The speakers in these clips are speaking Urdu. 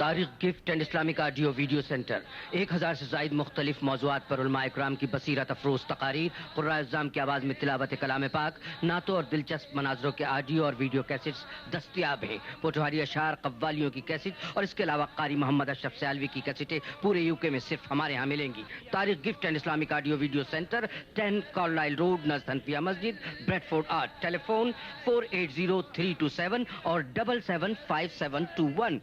Tariq gift and Islamic audio video centre 1000 سے زائد مختلف موضوعات پر علماء اکرام کی بصیرت افروز تقاریر، قراء اعظام کی آواز میں تلاوت کلام پاک، نعتوں اور دلچسپ مناظروں کے آڈیو اور ویڈیو کیسٹس دستیاب ہیں۔ پوٹوہاری اشعار، قوالیوں کی کیسٹ اور اس کے علاوہ قاری محمد اشرف سیالوی کی کیسٹیں پورے UK میں صرف ہمارے ہاں ملیں گی۔ Tariq gift and Islamic audio video centre 10 Carlisle road, نزد حنفیہ مسجد، بریڈ فورڈ 8۔ ٹیلیفون 480327 اور 775721۔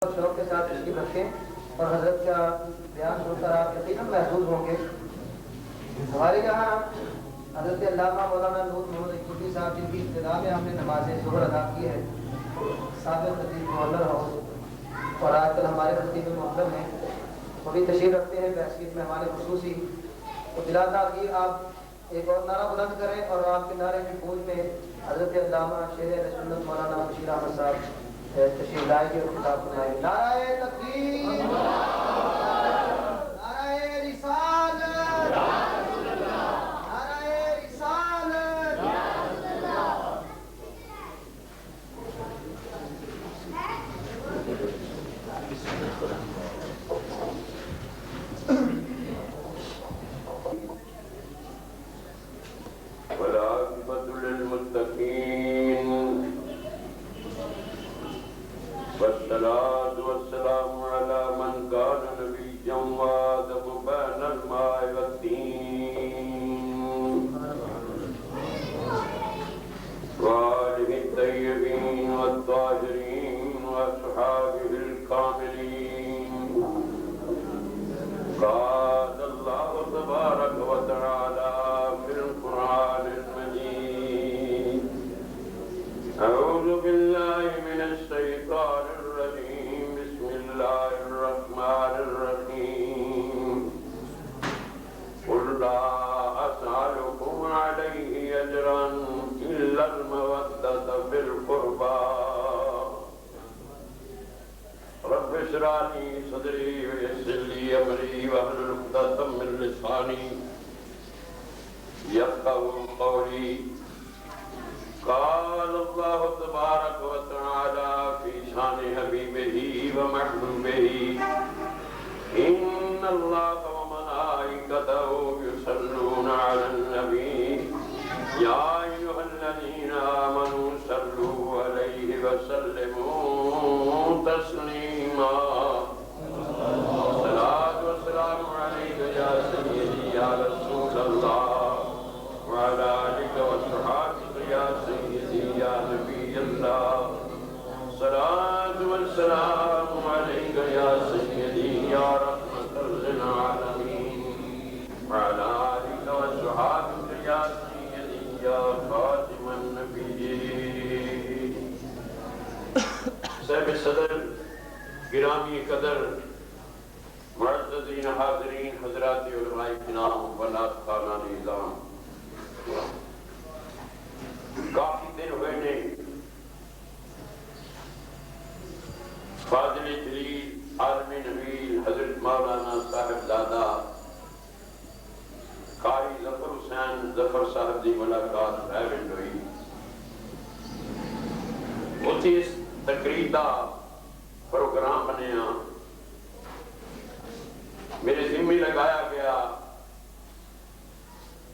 شوق کے ساتھ تشریف رکھیں اور حضرت کا بیان سن کر آپ یقیناً محظوظ ہوں گے۔ ہمارے یہاں حضرت علامہ مولانا نور محمد اقبالی صاحب جن کی ابتدا میں ہم نے نماز ظہر ادا کی ہے، سابق خطیب محلر ہاؤس، اور آج کل ہمارے خطیب محترم ہیں، وہ بھی تشریف رکھتے ہیں بحثیت مہمان خصوصی۔ تو بلا تاخیر آپ ایک اور نعرہ بلند کریں اور آپ کے نعرے کی گونج میں حضرت علامہ شیخ اہل سنت مولانا بشیر احمد صاحب تشریف لائے گی اور خطاب سنائیں گے۔ نعرہ تکبیر، نعرہ رسالت، نعرہ رسالت۔ والعاقبۃ للمتقین والصلاة والسلام على من كان نبيا وآدم بين الماء والطين وآله الطيبين والطاهرين وأصحابه الكاملين۔ قال الله تبارك وتعالى في القرآن المجيد: أعوذ بالله من الشيطان الرجيم، بسم الله الرحمن الرحيم، قل لا أسألكم عليه أجرا إلا المودة في القربى، رب اشرح لي صدري ويسر لي أمري واحلل عقدة من لساني يفقهوا قولي۔ قال الله تبارك وتعالى في شان حبيبه ومحبوبه: إن الله وملائكته يصلون على النبي يا أيها الذين آمنوا صلوا عليه وسلموا تسليما۔ الصلاة والسلام عليك يا سيدي يا رسول الله وعلى آلك وصحبه يا سيدي يا نبي الله۔ الصلاة والسلام عليك يا سيدي يا رحمة للعالمين وعلى آلك وصحبه يا سيدي يا خاتم النبيين۔ صاحب صدر، گرامی قدر، معززین حاضرین، حضرات علماء کرام، بنات خانان نظام، کافی دن ہوئے نے فاضل جلیل عالم نبیل حضرت مولانا صاحب دادا قاری ظفر حسین ظفر صاحب دی ملاقات پرائیویٹ ہوئی۔ اتھی اس تقریر دا پروگرام بنیا، میرے ذمہ لگایا گیا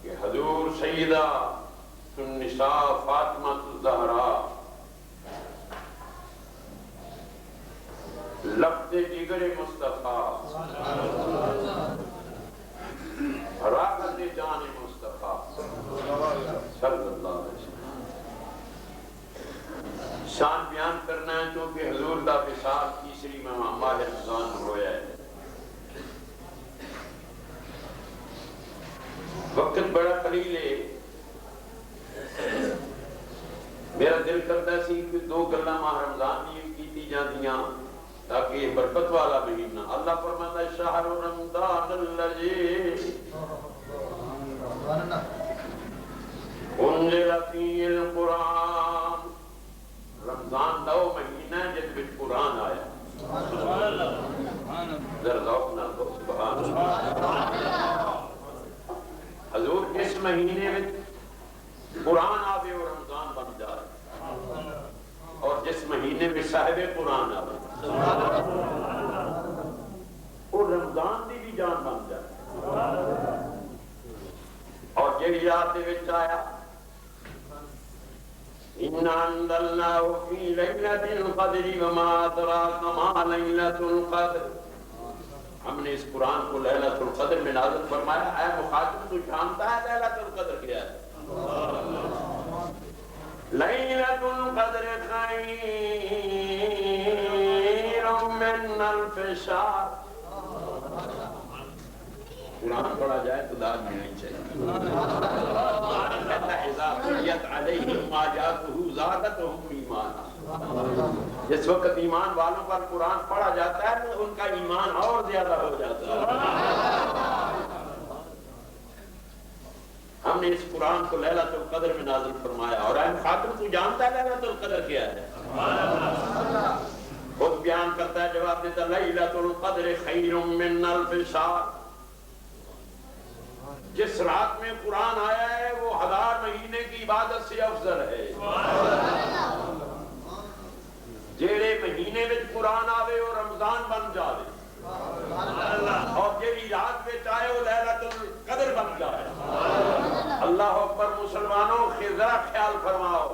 کہ حضور سیدہ النساء فاطمہ الزہرا لفظ جگر مصطفیٰ راحت جان مصطفیٰ صلی اللہ علیہ وسلم شان بیان کرنا ہے، چونکہ حضور دا وصال تیسری ماہ رمضان ہویا ہے۔ وقت بڑا قلیل ہے، میرا دل کرتا سی کہ دو گلاں ماہ رمضان دی کیتی جاندیاں، تاکہ یہ برکت والا مہینہ. اللہ فرماتا ہے شہر رمضان الذی انزل فیہ القرآن. رمضان دا وہ مہینہ ہے جس وچ قرآن آیا. ذرا ذوق نال بولو سبحان اللہ. حضور جس مہینے میں قرآن آوے وہ رمضان بن جائے اور جس مہینے میں صاحب قرآن آوے وہ رمضان دی بھی جان بن جائے. اور جیڑی رات دے وچ آیا اِنَّا أَنزَلْنَاهُ فِي لَيْلَةِ الْقَدْرِ وَمَا أَدْرَاكَ مَا لَيْلَةُ الْقَدْرِ. ہم نے اس قرآن کو لیلۃ القدر میں نازل فرمایا. اے مخاطب تو جانتا ہے لیلۃ القدر کیا ہے؟ لیلۃ القدر خیر من الف شہر. قرآن پڑھا جائے تو داد ملنی چاہیے. اذا قرئت علیہم آیاتہ زادتہم ایمانا. جس وقت ایمان والوں پر قرآن پڑھا جاتا ہے تو ان کا ایمان اور زیادہ ہو جاتا ہے. ہم نے اس قرآن کو لیلۃ القدر میں نازل فرمایا. اور اے خاتم تو جانتا ہے لیلۃ القدر کیا ہے؟ خود بیان کرتا ہے, جواب دیتا لیلۃ القدر خیر من الف شہر. جس رات میں قرآن آیا ہے وہ 1000 مہینے کی عبادت سے افضل ہے. جیڑے مہینے میں قرآن آوے وہ رمضان بن جائے اور جیڑی رات میں چاہے وہ لیلۃ القدر بن جائے. اللہ اکبر. مسلمانوں ذرا خیال فرماؤ,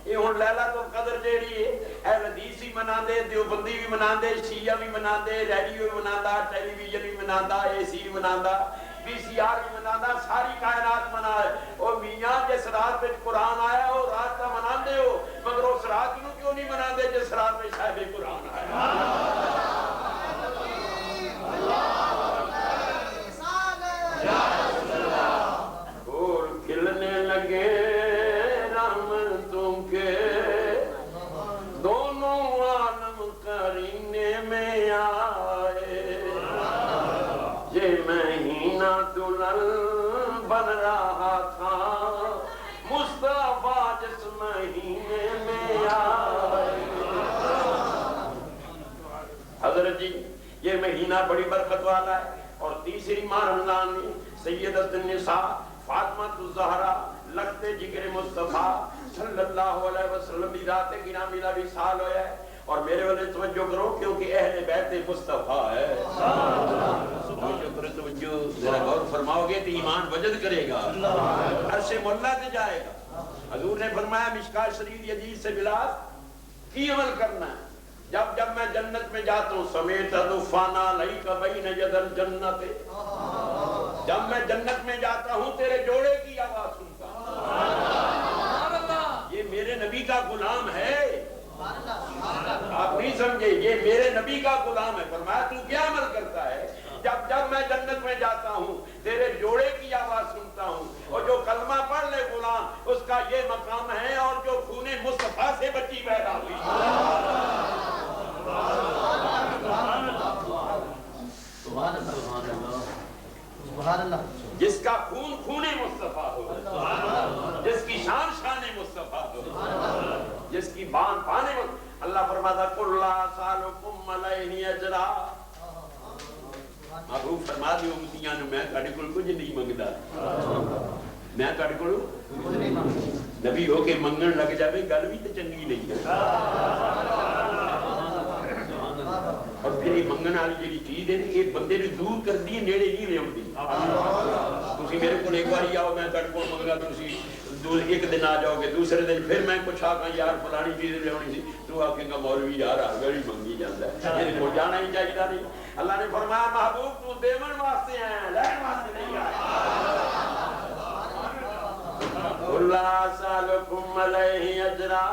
یہ ہن لیلۃ القدر جیڑی ہے اہل حدیث بھی مناندے, دیوبندی بھی مناندے, شیعہ بھی مناندے, ریڈیو بھی مناندا, ٹیلی ویژن بھی مناندا, اے سی بھی مناندا, پی سی آر بھی مناندا, ساری کائنات منائے. اور میاں جس رات میں قرآن آیا وہ رات کا مناندے ہو, مگر اس رات نو کیوں نہیں مناندے جس رات میں صاحب قرآن آیا؟ پھول کھلنے لگے رحمتوں کے, دونوں عالم قرینے میں آئے. یہ مہینہ دلہن بن رہا تھا مصطفیٰ جس مہینے میں آئے. حضرت جی یہ مہینہ بڑی برکت والا ہے. اور تیسری ماہ رمضان میں سیدۃ النساء فاطمہ الزہرا لخت جگر مصطفیٰ صلی اللہ علیہ وسلم کی ذات گرامی کا وصال ہوا ہے. اور میرے والے توجہ کرو کیونکہ اہل بیت مصطفیٰ ہے. توجہ کرو, توجہ ذرا غور فرماؤ گے تو ایمان وجد کرے گا, عرش مولا تے جائے گا. حضور نے فرمایا مشکات شریف حدیث سے بلاس کی عمل کرنا ہے. جب میں جنت میں جاتا ہوں سمیت دفانا لئی کا بین ید الجنت, جب میں جنت میں جاتا ہوں تیرے جوڑے کی آواز سنتا ہوں. یہ میرے نبی کا غلام ہے. آپ نہیں سمجھے, یہ میرے نبی کا غلام ہے. فرمایا تو کیا عمل کرتا ہے؟ جب میں جنت میں جاتا ہوں تیرے جوڑے کی آواز سنتا ہوں, اور جو کلمہ پڑھ لے غلام اس کا یہ مقام ہے, اور جو خون مصطفیٰ سے بچی پیدا ہوئی. جس کا خون خون مصطفیٰ ہو, جس کی شان شان مصطفیٰ ہو, جس کی بان پانے ہو. اللہ فرماتا قُلْ لَا سَأَلُكُمْ عَلَيْهِ أَجْرًا. محبوب فرما دیو امتیاں نو میں تہاڈے کول کچھ نہیں منگدا, میں تہاڈے کول نبی ہو کے منگن لگ جاوے گل بھی تے چنگی نہیں ہے. اور پھر یہ منگن والی جڑی چیز ہے یہ بندے نو دور کر دی, نیڑے نہیں لیاوندی. تسی میرے کول ایک باری آؤ, میں تہاڈے کول منگا, تسی ایک دن آ جاؤ گے, دوسرے دن پھر میں کچھ آکھاں یار فلانی چیز لیاونی سی, تو آکھیں گا مولوی یار ہر گھڑی منگی جاندا ہے, یہ کول جانا ہی چاہیے نہیں. اللہ نے فرمایا محبوب تو دیون واسطے ہیں, لین واسطے نہیں آیا. قُلْ لَا أَسْأَلُكُمْ عَلَيْهِ أَجْرًا.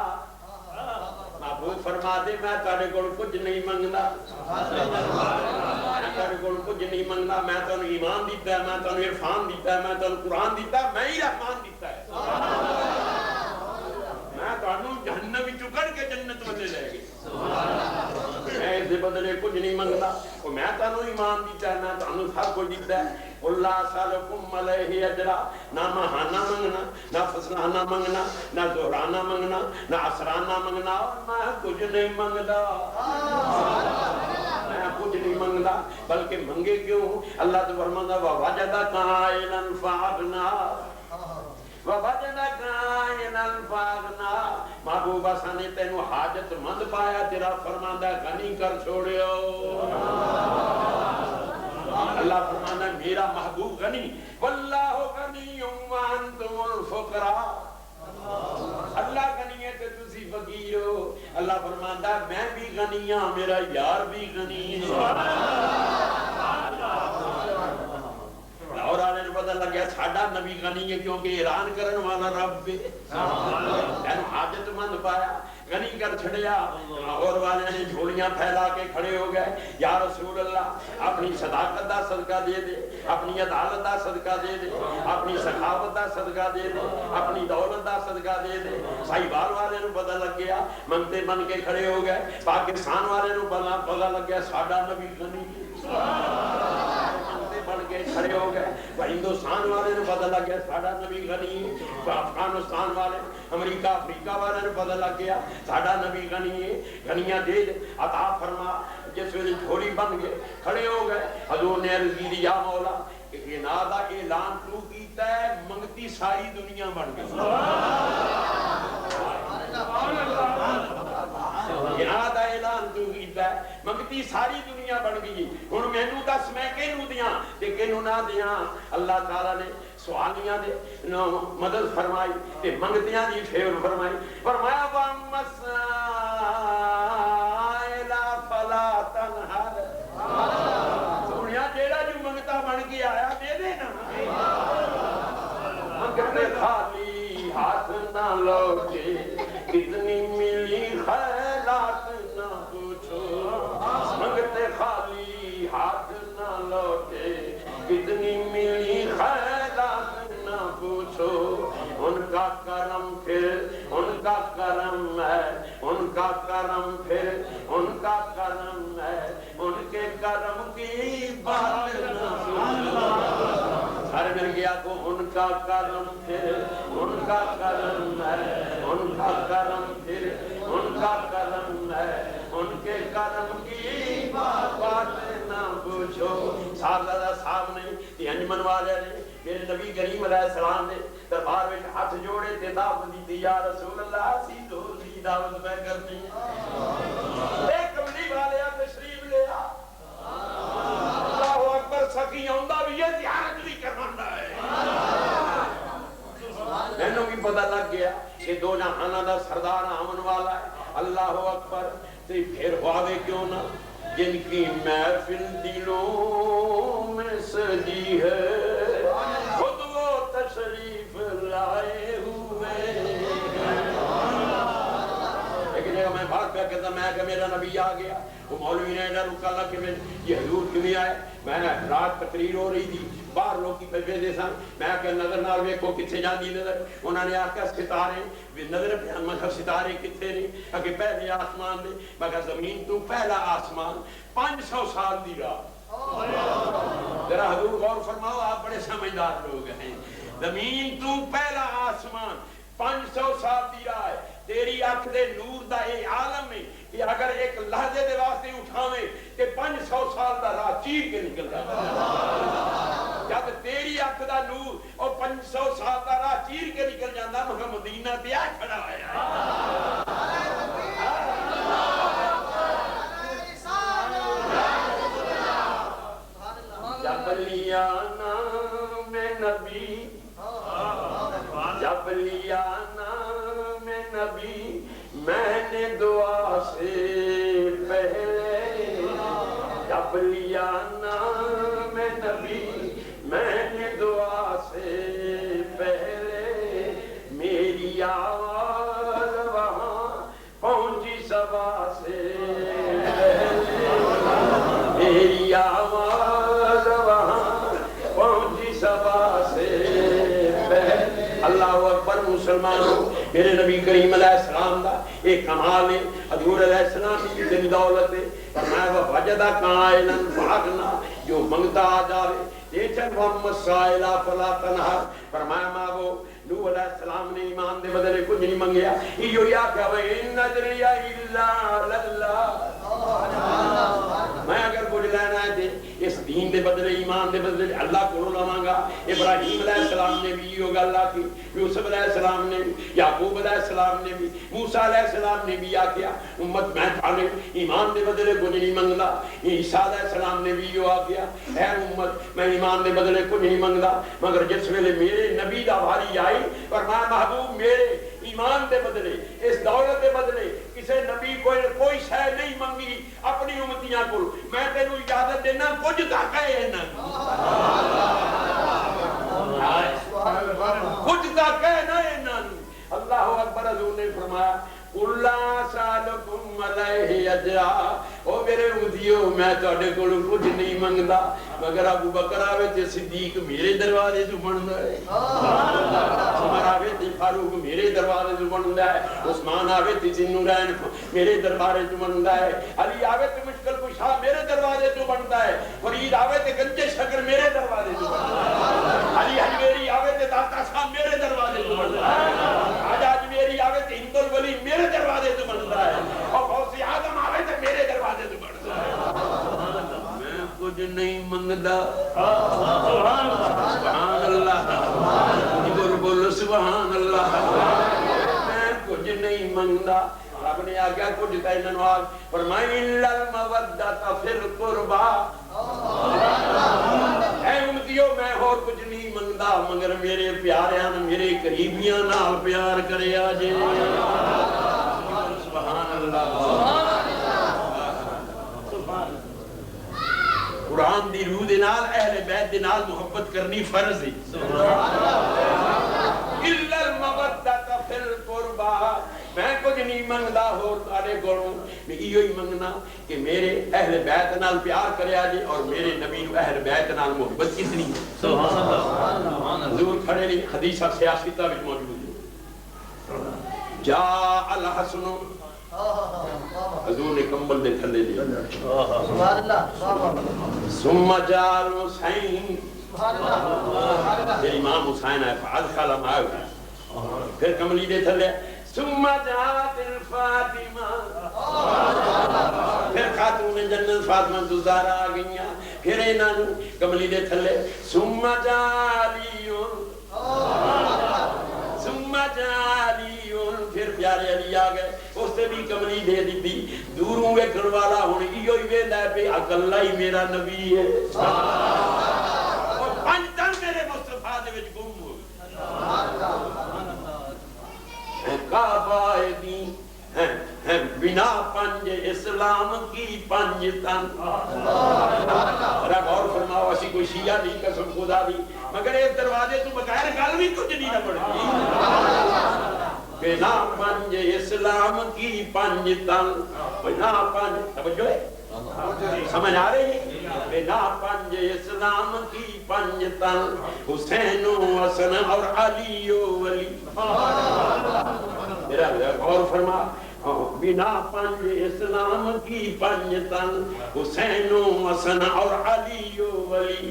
محبوب فرما دے میں تہاڈے کول کچھ نہیں منگدا, میں تہاڈے کول کچھ نہیں منگدا. میں تانوں ایمان دیتا ہے, میں تانوں عرفان دیتا ہے, میں تانوں قرآن دیتا ہے, میں ہی رحمان دیتا ہے. میں تانوں جہنم وچوں کڈ کے جنت والے لے گئے. میں دے بدلے کچھ نہیں منگتا وہ میں تانوں ایمان دیتا ہے میں تانوں سب کچھ دیتا ہے اللہ سالکم علیہ اجرا نہ ماہانہ منگنا نہ فسرانہ منگنا نہ زہرانہ منگنا نہ عصرانہ منگنا اور میں کچھ نہیں منگتا میں کچھ نہیں منگتا بلکہ منگے کیوں اللہ تو فرماتا وَوَجَدَكَ عَائِلًا فَأَغْنَىٰ وَوَجَدَكَ عَائِلًا فَأَغْنَىٰ محبوبہ سانے تینو حاجت مند پایا تیرا فرماندہ غنی کر چھوڑیو اللہ فرمانا میرا محبوب غنی واللہ غنی وانتم الفقراء اللہ غنی ہے کہ تسی فقیر ہو اللہ فرمانا میں بھی غنی ہوں میرا یار بھی غنی ہے اور آنے نے پتہ لگ گیا ساڑھا نبی غنی ہے کیونکہ ایران کرن والا رب بھی یعنی حاجت مند پایا غنی کر چھڑیا اور والے نے جھوڑیاں پھیلا کے کھڑے ہو گئے یا رسول اللہ اپنی صداقت دا صدقہ دے دے اپنی عدالت دا صدقہ دے دے اپنی سخاوت دا صدقہ دے دے اپنی دولت دا صدقہ دے دے سائیوال والے نے پتہ لگ گیا منگتے بن کے کھڑے ہو گئے پاکستان والے نے پتہ لگ گیا ساڑھا نبی غنی بڑھ کے کھڑے ہو گئے ہندوستان والے نے پتہ لگ گیا ساڑھا نبی غنی ہے افغانستان والے امریکہ افریقہ والے نے پتہ لگ گیا ساڑھا نبی غنی ہے غنیاں دے عطا فرما جس ویلے جھوڑی بن گئے کھڑے ہو گئے حضور نے عرض کی یا مولا انادہ اعلان تو کیتا ہے منگتی ساری دنیا بن گئی انادہ اعلان تو کیتا ہے منگتی ساری دنیا بن گئی ہن مینوں دس میں کینوں دیاں تے کینوں نہ دیاں اللہ تعالیٰ نے سوالیاں دے مدد فرمائی تے منگتیاں دی فیور فرمائی فرمایا وَمَسَائِلَ فَلَا تَنْهَرْ سونیا جیڑا جو منگتا بن کے آیا دے دے نا منگتے خالی ہاتھ نہ لوٹے کتنی ملی خیرات نہ پوچھو منگتے خالی ہاتھ نہ لوٹے کتنی ملی خیرات نہ پوچھو ان کا کرم پھر ان کا کرم ہے ان کا کرم پھر ان کا کرم ہے ان کے کرم کی بات نہ پوچھو ہر مل گیا کو ان کا کرم پھر ان کا کرم ہے ان کا کرم پھر ان کا کرم ہے ان کے کرم کی بات نہ پوچھو صاحبزادہ صاحب نے یہ انجمن والے نے میرے نبی کریم علیہ السلام نے دربار میں ہاتھ جوڑے تے دعوت دی تھی یا رسول اللہ سی دور سی دعوت میں کرنی ایک کملی والے تشریف لے آ اللہ اکبر سکی ہوندہ بھی یہ زیارت بھی کرنا ہے مینوں بھی پتہ لگ گیا کہ دو جہانہ دا سردار آمن والا ہے اللہ اکبر تے پھر ہواوے کیوں نہ جن کی محفل دلوں میں سجی ہے خود وہ تشریف لائے ہوئے لیکن جگہ میں بات پہ کہتا میں کہ میرا نبی آ گیا وہ مولوی نے رکا اللہ کہ یہ حضور کیوں آئے میں رات تقریر ہو رہی تھی باہر لوگ کی پیدے سن میں کہ نظر نال ویکھو کتھے جاندی نظر انہوں نے آکھا ستارے نظر پہ میں کہ ستارے کتھے نہیں کہ پہلے آسمان دے میں کہ زمین تو پہلا آسمان 500 سال دی راہ ذرا حضور غور فرماؤ آپ بڑے سمجھدار لوگ ہیں زمین تو پہلا آسمان 500 سال دی راہ ہے تیری آنکھ دے نور دا اے عالم ہے کہ اگر ایک لحظے دے واسطے اٹھاویں کہ 500 سال دا راہ چیر کے نکل جاتا جب تیری آنکھ دا نور اور 500 سال دا راہ چیر کے نکل جاتا مگر مدینہ دیا کھڑا ہے جب لیا نام نبی جب لیا نام نبی میں نے دعا سے پہلے جب لیا نام نبی میں نے دعا سے پہلے میری آواز وہاں پہنچی سبا سے میری آواز وہاں پہنچی سبا سے اللہ اکبر مسلمانوں میرے نبی کریم علیہ السلام دا ایک کمال ہے حضور علیہ السلام کی اتنی دولت ہے فرمایا وجدہ قائلن فاغنا، جو منگتا آ جاوے دیچن ومسائلہ فلا تنہر. فرمایا مابو نوح علیہ السلام نے ایمان دے بدلے کچھ نہیں منگیا. یہ یا کہ وَإِنَّ نَجْرِيَ إِلَّا لَلَّهِ، میں اگر کچھ لینا ہے دے اس دین دے بدلے ایمان دے بدلے اللہ کو لواں گا. ابراہیم علیہ السلام نے بھی یہ گل کی، یوسف علیہ السلام نے بھی، یعقوب علیہ السلام نے بھی، موسیٰ علیہ السلام نے بھی آکیا امت میں تھانے ایمان دے بدلے کچھ نہیں منگلا. عیسیٰ علیہ السلام نے بھی یہ آکیا اے امت میں ایمان دے بدلے کچھ نہیں منگلا. مگر جس ویلے میرے نبی دا بھاری آئی فرمایا محبوب میرے ایمان دے بدلے اس دولت دے بدلے کسے نبی کوئی شے نہیں منگی اپنی امتیاں کو. میں تینوں اجازت دینا کچھ تک ہے نا کچھ تک ہے نا انہاں. اللہ اکبر. حضور نے فرمایا اللہ سالکم علیہ اجرا، او میرے امتیو میں تواڈے کولوں کچھ نہیں منگدا مگر ابو بکر آوے تے صدیق میرے دروازے تو بندا ہے، عمر آوے تے فاروق میرے دروازے تو بندا ہے، عثمان آوے تے ذوالنورین میرے دروازے تو بندا ہے، علی آوے تے مشکل کشا میرے دروازے تو بندا ہے، فرید آوے تے گنجے شکر میرے دروازے تو بندا ہے، علی حجویری آوے تے داتا صاحب میرے دروازے تو بندا ہے، حجاج میری آوے تے ہند الولی میرے دروازے تو بنتا ہے، اور غوث اعظم آوے تے میرے دروازے تو بنتا ہے. میں کچھ نہیں منگدا. سبحان اللہ. بولو سبحان اللہ. میں کچھ نہیں منگدا. رب نے آگیا کچھ تے انہاں فرمایا الا المودۃ فی القربى. اے امتیو میں اور کچھ نہیں منگدا مگر میرے پیاریاں میرے قریبیاں نال پیار کریا جے. سبحان اللہ. قرآن دی روح دے نال اہل بیت دے نال محبت کرنی فرض ہے. الا المودۃ فی القربى. میں کچھ نہیں منگدا اور تارے کولوں میں ایو ہی منگنا کہ میرے اہل بیت نال پیار کریا جے اور میرے نبی نو اہل بیت نال محبت کتنی. سبحان اللہ. حضور کھڑے نہیں حدیث سیاستہ وچ موجود ہے. جاء الحسن، حضور نے کمبل دے تھلے دیا. سبحان اللہ. ثم جاء الحسین، پھر امام حسین ہے فادخل معه، پھر کملی دے تھلے. ثم جاءت الفاطمہ، پھر خاتون جنت فاطمہ الزہرا آ گئیاں. پھر انہاں کملی دے تھلے. ثم جاء علی، ثم جاء علی، پھر پیارے علی آ گئے اس سے بھی کملی دے دی. دوروں ویکھن والا ہن ایو ہی ویندا ہے پہ اکلا ہی میرا نبی ہے. اور پنج تن میرے مصطفیٰ دے وچ گم ہو گئے. کعبہ دی بنا پنج اسلام کی پنج تن. ذرا غور فرماؤ اسی کوئی شیعہ نہیں قسم خدا دی مگر اس دروازے تو بغیر گل بھی کچھ نہیں نہ بڑھتی. بنا پنج اسلام کی پنج تن، بنا پنج توجہ ہے سمجھ آ رہی ہے. بنا پنج اسلام کی پنج تن، حسین و حسن اور علی و ولی. میرا غور فرما. بنا پنج اسلام کی پنج تن، حسین و حسن اور علی و ولی.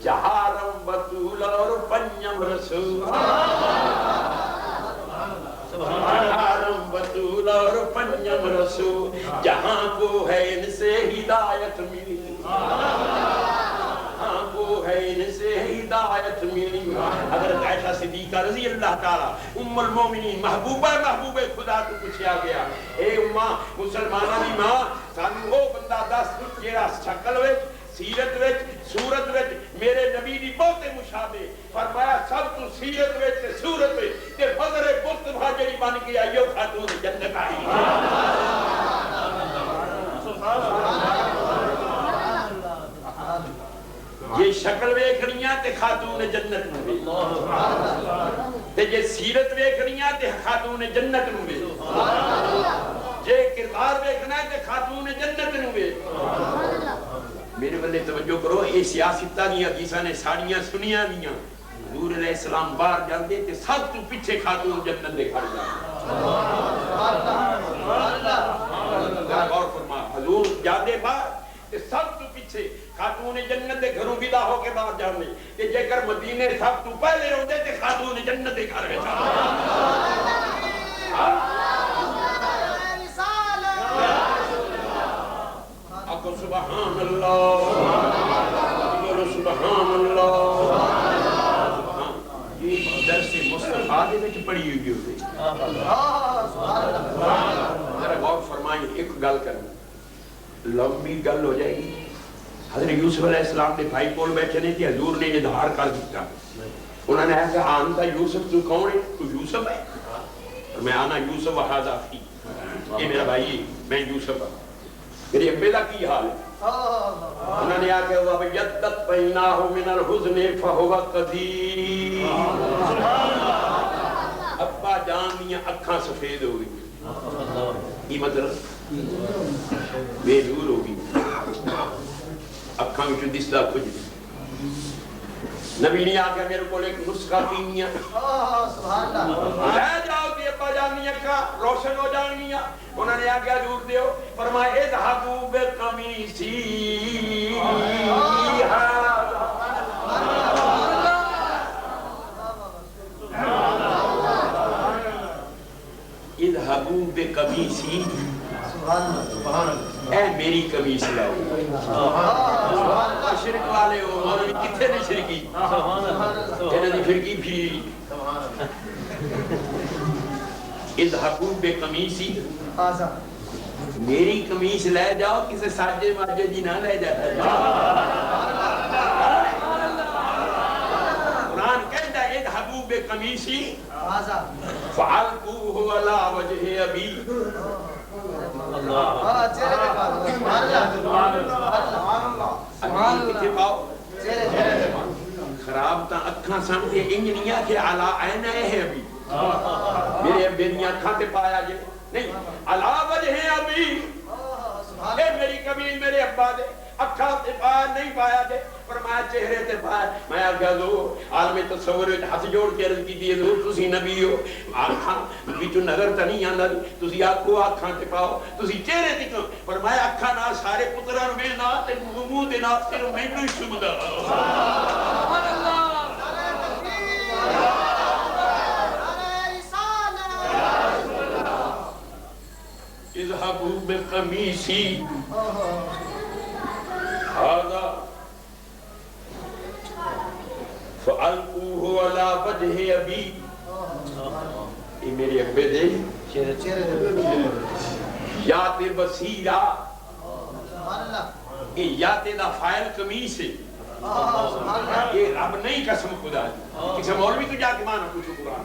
جہارم بطول اور پنجم رسول، جہارم بطول اور پنجم رسول. جہاں کو ہے ان سے ہدایت ملی، جہاں کو ہے ان سے ہدایت ملی. حضرت عائشہ صدیقہ رضی اللہ تعالی ام المومنین محبوبہ خدا تو پوچھا گیا اے اماں مسلمانوں دی ماں سانو وہ بندہ دس جیڑا شکل وچ سیرت وچ صورت وچ میرے نبی دی بہت مشابہ. فرمایا سب تو سیرت وچ تے صورت وچ تے فضل مصطفیٰ جڑی بن کے آئی او خاتون جنت آئی. یہ شکل ویکھنیاں تے خاتون جنت نو وے تے جے سیرت ویکھنیاں تے خاتون جنت نو وے. جے کردار ویکھنا ہے تے خاتون جنت نو وے. میرے بندے توجہ کرو یہ سیاستہ دی حدیثاں نے ساڑیاں سنیاں دیاں. حضور علیہ السلام باہر جاندے تے سب تو پیچھے خاتون جنت دے کھڑ جاندے. غور فرما. حضور جانے بعد سب تو پیچھے خاتون جنت دے گھروں ودا ہو کے باہر جانے تے جے کر مدینے سب تو پہلے ہوندے تے خاتون جنت دے گھر وچ آکو سبحان اللہ بولو سبحان اللہ یہ درس مصطفیٰ دے وچ پڑھی ہوئی ہوئی ذرا غور فرمائیں ایک گل کریں لمبی گل ہو جائے گی حضرت یوسف علیہ السلام نے بھائی کول بیٹھے نہیں تھے حضور نے اظہار کر دیا انہوں نے کہا آنتا یوسف تو کون ہے تو یوسف ہے اور میں آنا یوسف و حاضر فی یہ میرا بھائی میں یوسف ہوں میری ابے کا کی حال ہے انہوں نے آکے وَبَيَّدَّتْ بَيْنَاهُ مِنَ الْحُزْنِ فَهُوَ قَدِيرٌ ابا جان دیا اکھاں سفید ہو گئی یہ مطلب بے نور ہو گئی اکھاں وچوں دسدا کچھ نہیں نبی نے آکے میرے کو ایک نسخہ پینیا لے جاؤ دی ابا جان دیا اکھاں روشن ہو جانگیاں انہوں نے آکے حضور دیو فرمائے اذهبوا بقمیصی اذهبوا بقمیصی اے میری قمیص لاؤ شرک والے ہو مولوی کتنے نے شرکی انہوں نے فرقی پھیری اذهبوا بقمیصی میری قمیص لے جاؤ کسی ساجے ماجے جی نہ لے جاتا قرآن کہتا ہے اذهبوا بقمیصی فَعَلْقُوهُ عَلَى وَجْهِ أَبِي خراب تا اکھاں سامنے انجنیاں کہ علا عین ہے ابھی میرے ابے دیاں اکھاں تے پایا جے نہیں علا وجہ ابھی اے میری قبیل میرے ابا دے اکھاں تے پایا نہیں پایا جے فرمایا چہرے تے پایا میں آگیا دو عالم تصور ہاتھ جوڑ کے عرض کی دیئے دو تسی نبی ہو آنکھاں بیچو نظر تا نہیں آندہ تسی آنکھوں آنکھاں تے پاؤ تسی چہرے تے کیوں فرمایا اکھاں نہ سارے پتران میں نہ تے ممو دے نہ تے میں نہ شمدہ سبحان اللہ اذهبوا بقمیصی هذا فَأَلْقُوهُ عَلَى وَجْهِ أَبِي یہ میرے ابے دے یات بصیرہ یہ یات دا فائل قمیص ہے یہ رب نہیں قسم خدا دی کسی مولوی تو جا کے مانا کچھ قرآن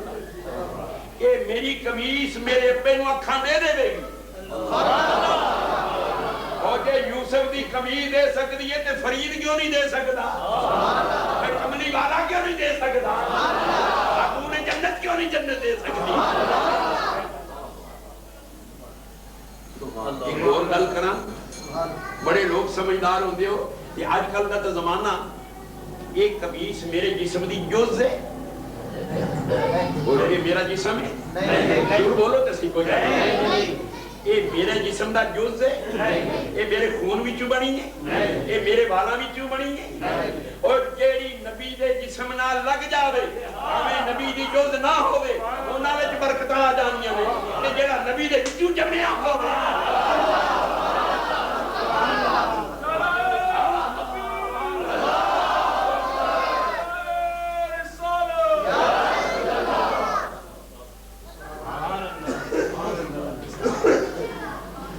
یہ میری قمیص میرے ابے نو اکھاں دے دے گی اور کہ یوسف دی قمیص دے سکتی ہے تے فرید کیوں نہیں دے سکتا کملی والا کیوں نہیں دے سکتا خاتون جنت کیوں نہیں جنت دے سکتی ایک اور گل کرا بڑے لوگ سمجھدار ہوندے ہو کہ آج کل کا تو زمانہ ایک قمیص میرے جسم دی جز ہے بولو یہ میرا جسم ہے ضرور بولو تو سی کو جائے یہ میرے جسم دا جز ہے یہ میرے خون وچوں بنی ہے یہ میرے والا وچوں بنی ہے اور جیڑی نبی دے جسم نہ لگ جاوے ہمیں نبی دی جز نہ ہوئے انہاں وچ برکتاں آ جانیاں نے تے جیڑا نبی دے وچوں جمیا ہوے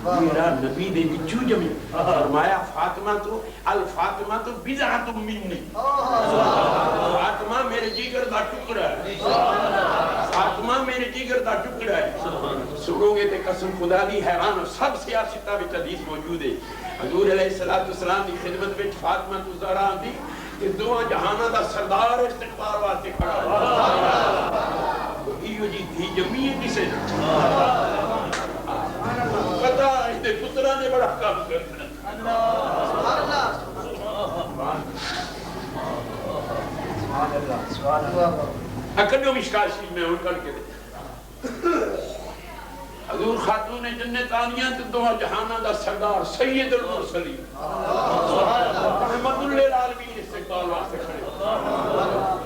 میرا نبی دے بچو جمع فرمایا فاطمہ تو الفاطمہ تو بضعۃ منی فاطمہ میرے جگر دا ٹکڑا ہے فاطمہ میرے جگر دا ٹکڑا ہے سنو گے تے قسم خدا دی حیران سب سیاستہ وچ حدیث موجود ہے حضور علیہ السلام دی خدمت وچ فاطمہ تو زہرا دی کہ دو جہاناں دا سردار استقبال واسطے کھڑا ایو جی تھی جمی ہے کسے پتہ اس دے پترہ نے بڑا کام کرنا اکڑیوں مشکال شیل میں ان کر کے دے حضور خاتون جنت آنیاں تو دو جہانہ دا سردار سید المرسلین رحمت للعالمین استقبال واسطے کھڑے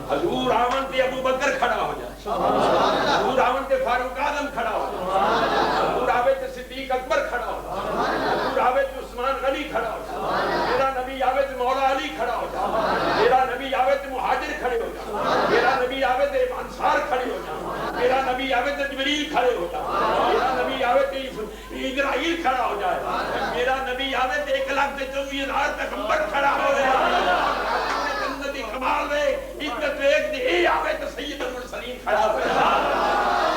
حضور آمن تے ابو بکر کھڑا ہو جائے حضور آمن تے فاروق اعظم کھڑا ہو جائے حضور آوے تے صدیق اکبر کھڑا ہو جائے حضور آوے تے عثمان غنی کھڑا ہو جائے میرا نبی آوے تے مولا علی کھڑا ہو جائے میرا نبی آوے تے مہاجر کھڑے ہو جائے میرا نبی آوے تے انصار کھڑے ہو جائے میرا نبی آوے تے جبریل کھڑے ہو جائے میرا نبی آوے تے اسرائیل کھڑا ہو جائے میرا نبی آوے تے 1,24,000 پیغمبر کھڑا ہو جائے جنتی کمال میں عزت ایک دی آوے تے سید المرسلین کھڑا ہو جائے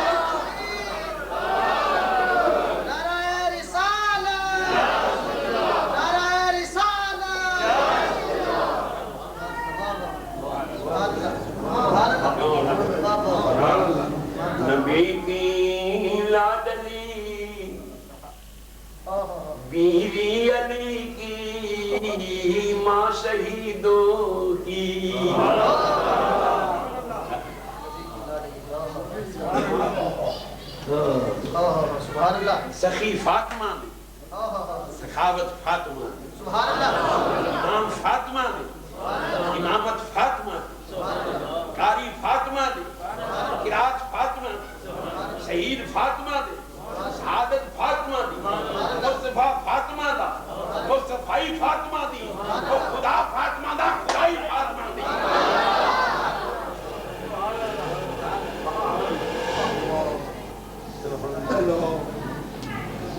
نبی کی لاڈلی بیوی علی کی ماں شہیدوں کی سخی فاطمہ نے سخاوت فاطمہ نے امام فاطمہ نے امامت فاطمہ نے قاری فاطمہ نے قرات فاطمہ نے شہید فاطمہ نے شہادت فاطمہ دی مصطفیٰ فاطمہ دا مصطفی فاطمہ دی خدا فاطمہ دا خدائی فاطمہ دی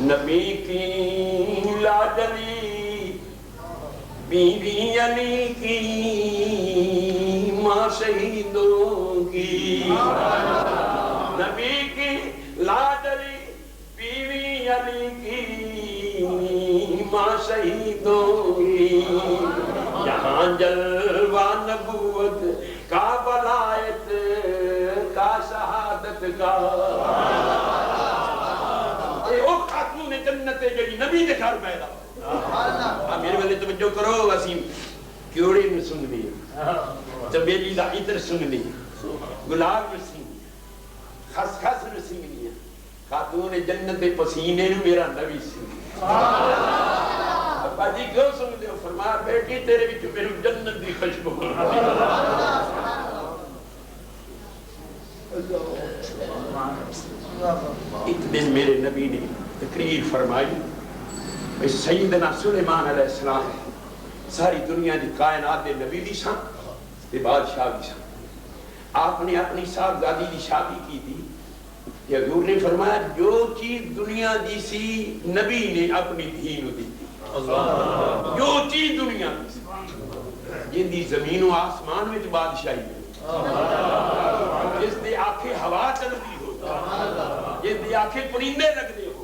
نبی کی لاڈلی بیوی علی کی ماں شہیدوں کی نبی کی لاڈلی بیوی علی کی ماں شہیدوں کی یہاں جلوہ نبوت کا ولایت کا شہادت کا او خاتون جنت جڑی نبی دے گھر پیدا میرے والے توجہ کرو وسیم کیوڑے میں سن لی چبیلی دا عطر سن لی گلاب میں سن لی خس خس میں سن لی خاتون جنت پسینے نے میرا نبی سن لی ابا جی کیوں سن لے فرمایا بیٹی تیرے بھی میری جنت دی خوشبو ایک دن میرے نبی نے تقریر فرمائی سیدنا سلیمان علیہ السلام ساری دنیا دی کائنات دے نبی دی شان تے بادشاہ دی شان آپ نے اپنی صاحبزادی دی شادی کی تھی کہ حضور نے فرمایا جو چیز دنیا دی سی نبی نے اپنی دھی نو دی تھی جو چیز دنیا دی سی جن دی زمین و آسمان میں بادشاہی ہے جس دے آنکھیں ہوا چلتی ہو جس دے آنکھیں پرندے لگتے ہو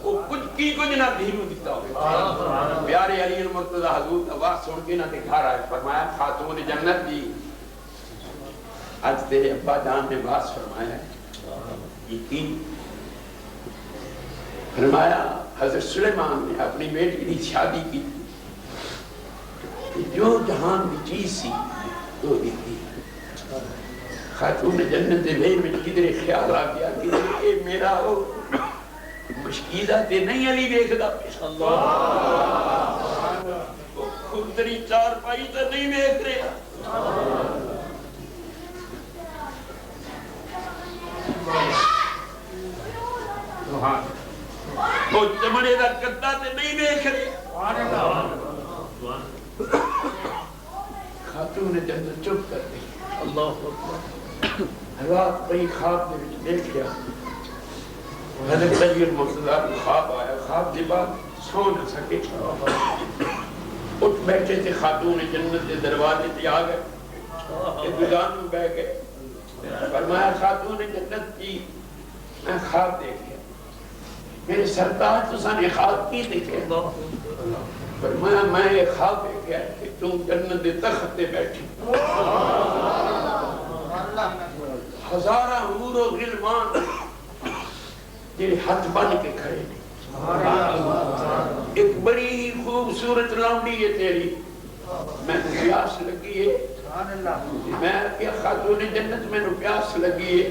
وہ کچھ کی کچھ نہ دھیرو دیتا ہو پیارے علی المرتضی حضور آواز سن کے نہ دکھا رہا ہے فرمایا خاتون جنت دی آج تیرے ابا جان نے باز فرمایا ہے یہ کی فرمایا حضرت سلیمان نے اپنی بیٹی کی شادی کی جو جہان کی چیز سی وہ دیتی خاتون جنت دے بھئی میں کدھر خیال آ گیا کہ اے میرا ہو مشکیزہ تے نہیں علی دیکھ دا پیش خود تری چار پائی تے نہیں دیکھ رہا وہ چمڑے دا کتا تے نہیں دیکھ رہا خاتون جنت چپ کر دی اللہ اکبر رات پئی خواب دے وچ دیکھ لیا حضرت سید مرتضی خواب آیا خواب دی بات سو نہ سکے اٹھ بیٹھے تھے خاتون جنت دے دروازے تے آ گئے ابتدان میں بیٹھ گئے فرمایا خاتون جنت کی میں خواب دیکھ لیا میرے سرتاج تو سانے خواب کی دیکھے فرمایا میں ایک خواب دیکھا کہ تم جنت دے تخت تے بیٹھی ہزارہ حور و غلمان تیرے ہاتھ بن کے کھڑے ایک بڑی خوبصورت لونڈی ہے تیری میں پیاس لگی ہے میں کیا خاتون جنت میں نو پیاس لگی ہے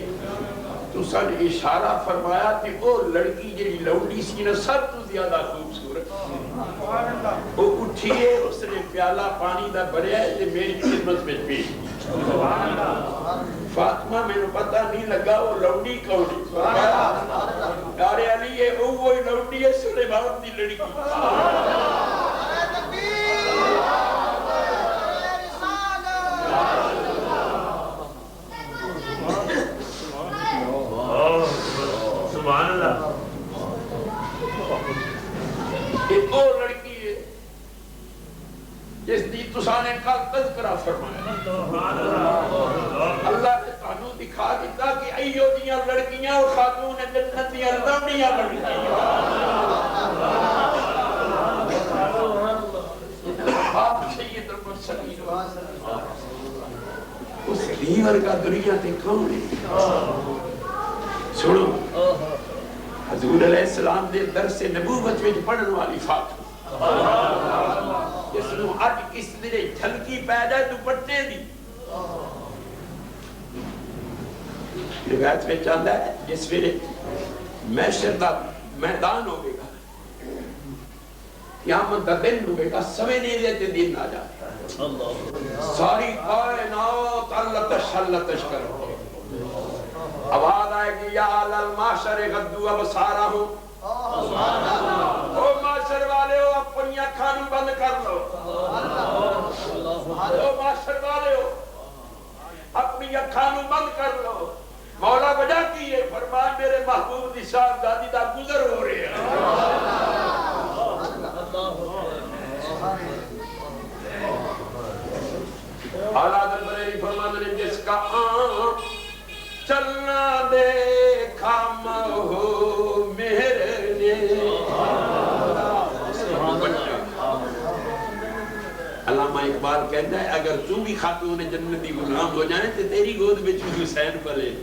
تو سن اشارہ فرمایا کہ وہ لڑکی جی لوڈی سی نا سب تو زیادہ خوبصورت وہ اٹھیے اس نے پیالہ پانی دا بھریا ہے میری خدمت میں پیش فاطمہ میں نے پتہ نہیں لگا وہ لوڈی کون ہے پیارے علی یہ وہی لوڈی ہے سلیمان دی لڑکی سبحان اللہ ایک اور لڑکی ہے جس دی تسانے کا تذکرہ فرمایا اللہ نے تانوں دکھا دیتا کہ ایو دیاں لڑکیاں اور خاتون جنت دیاں لڑکیاں آپ سید المرسلین اس دیور کا دنیا تے کون ہے سنو حضور علیہ السلام دے درس نبوت میں پڑھن والی فاطمہ جس نو اج کس نے جھلکی پیدا دوپٹے دی روایت میں چاہتا ہے جس ویلے محشر دا میدان ہوگے گا قیامت دا دن ہوگے گا سوے نیلے تے دن آ جائے ساری کائنات اللہ تشلتش کرو آواز آئے گی یا الماشر غدو ابصارہم او معاشر والے ہو اپنی اکھانوں بند کر لو او معاشر والے ہو اپنی اکھانوں بند کر لو مولا وجہ کی ہے فرمان میرے محبوب دی شہزادی دا گزر ہو رہے ہیں اعلیٰ درباری فرمان نے جس کا چلنا دیکھا مہو میرے نے علامہ اقبال کہتا ہے اگر تم بھی خاتون جنت دی غلام ہو جائیں تو تیری گود میں بھی حسین پلے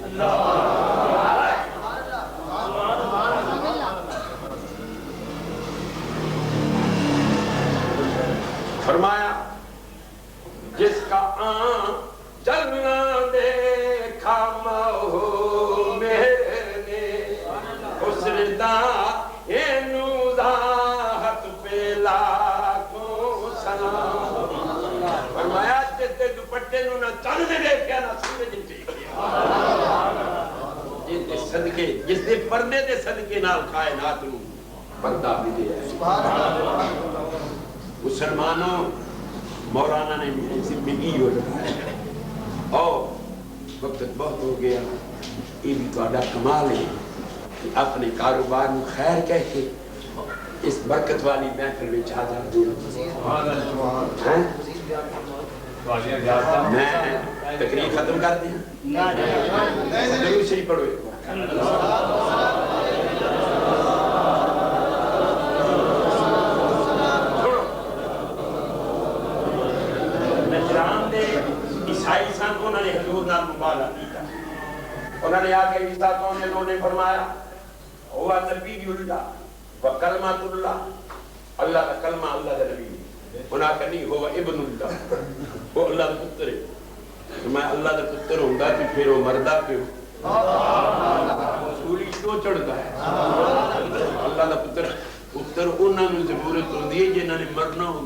فرمایا جس کا چلنا دیکھا مہو میرے نے اس نے اینو ذات پہ لاکھوں سلام فرمایا جس دے دوپٹے نو نہ چند دے دیکھیا نہ سورج دیکھیا جس دے صدقے جس دے پردے دے صدقے نال کائنات نو پردہ بھی دیا مسلمانوں مولانا نے میری زندگی ہو لگایا اور وقت بہت ہو گیا یہ بھی تو اڈا کمال ہے کہ اپنے کاروبار میں خیر کہہ کے اس برکت والی محفل میں چاہ جا دیا میں تقریر ختم کر دیا درود شریف پڑھو عیسائی سان انہوں نے حضور نال مبالغہ کیا انہوں نے آگے عیسیٰ کون نے انہوں نے فرمایا ہوا نبی اللہ و کلمات اللہ اللہ کا کلمہ اللہ کا نبی انہوں نے کہا نہیں ہوا ابن اللہ وہ اللہ کا پتر ہے تو میں اللہ کا پتر ہوں گا تو پھر وہ مردہ پہ ہوں سولی کیوں چڑھتا ہے اللہ کا پتر پتر انہوں نے ضرورت ہوں دی جنہوں نے مرنا ہوں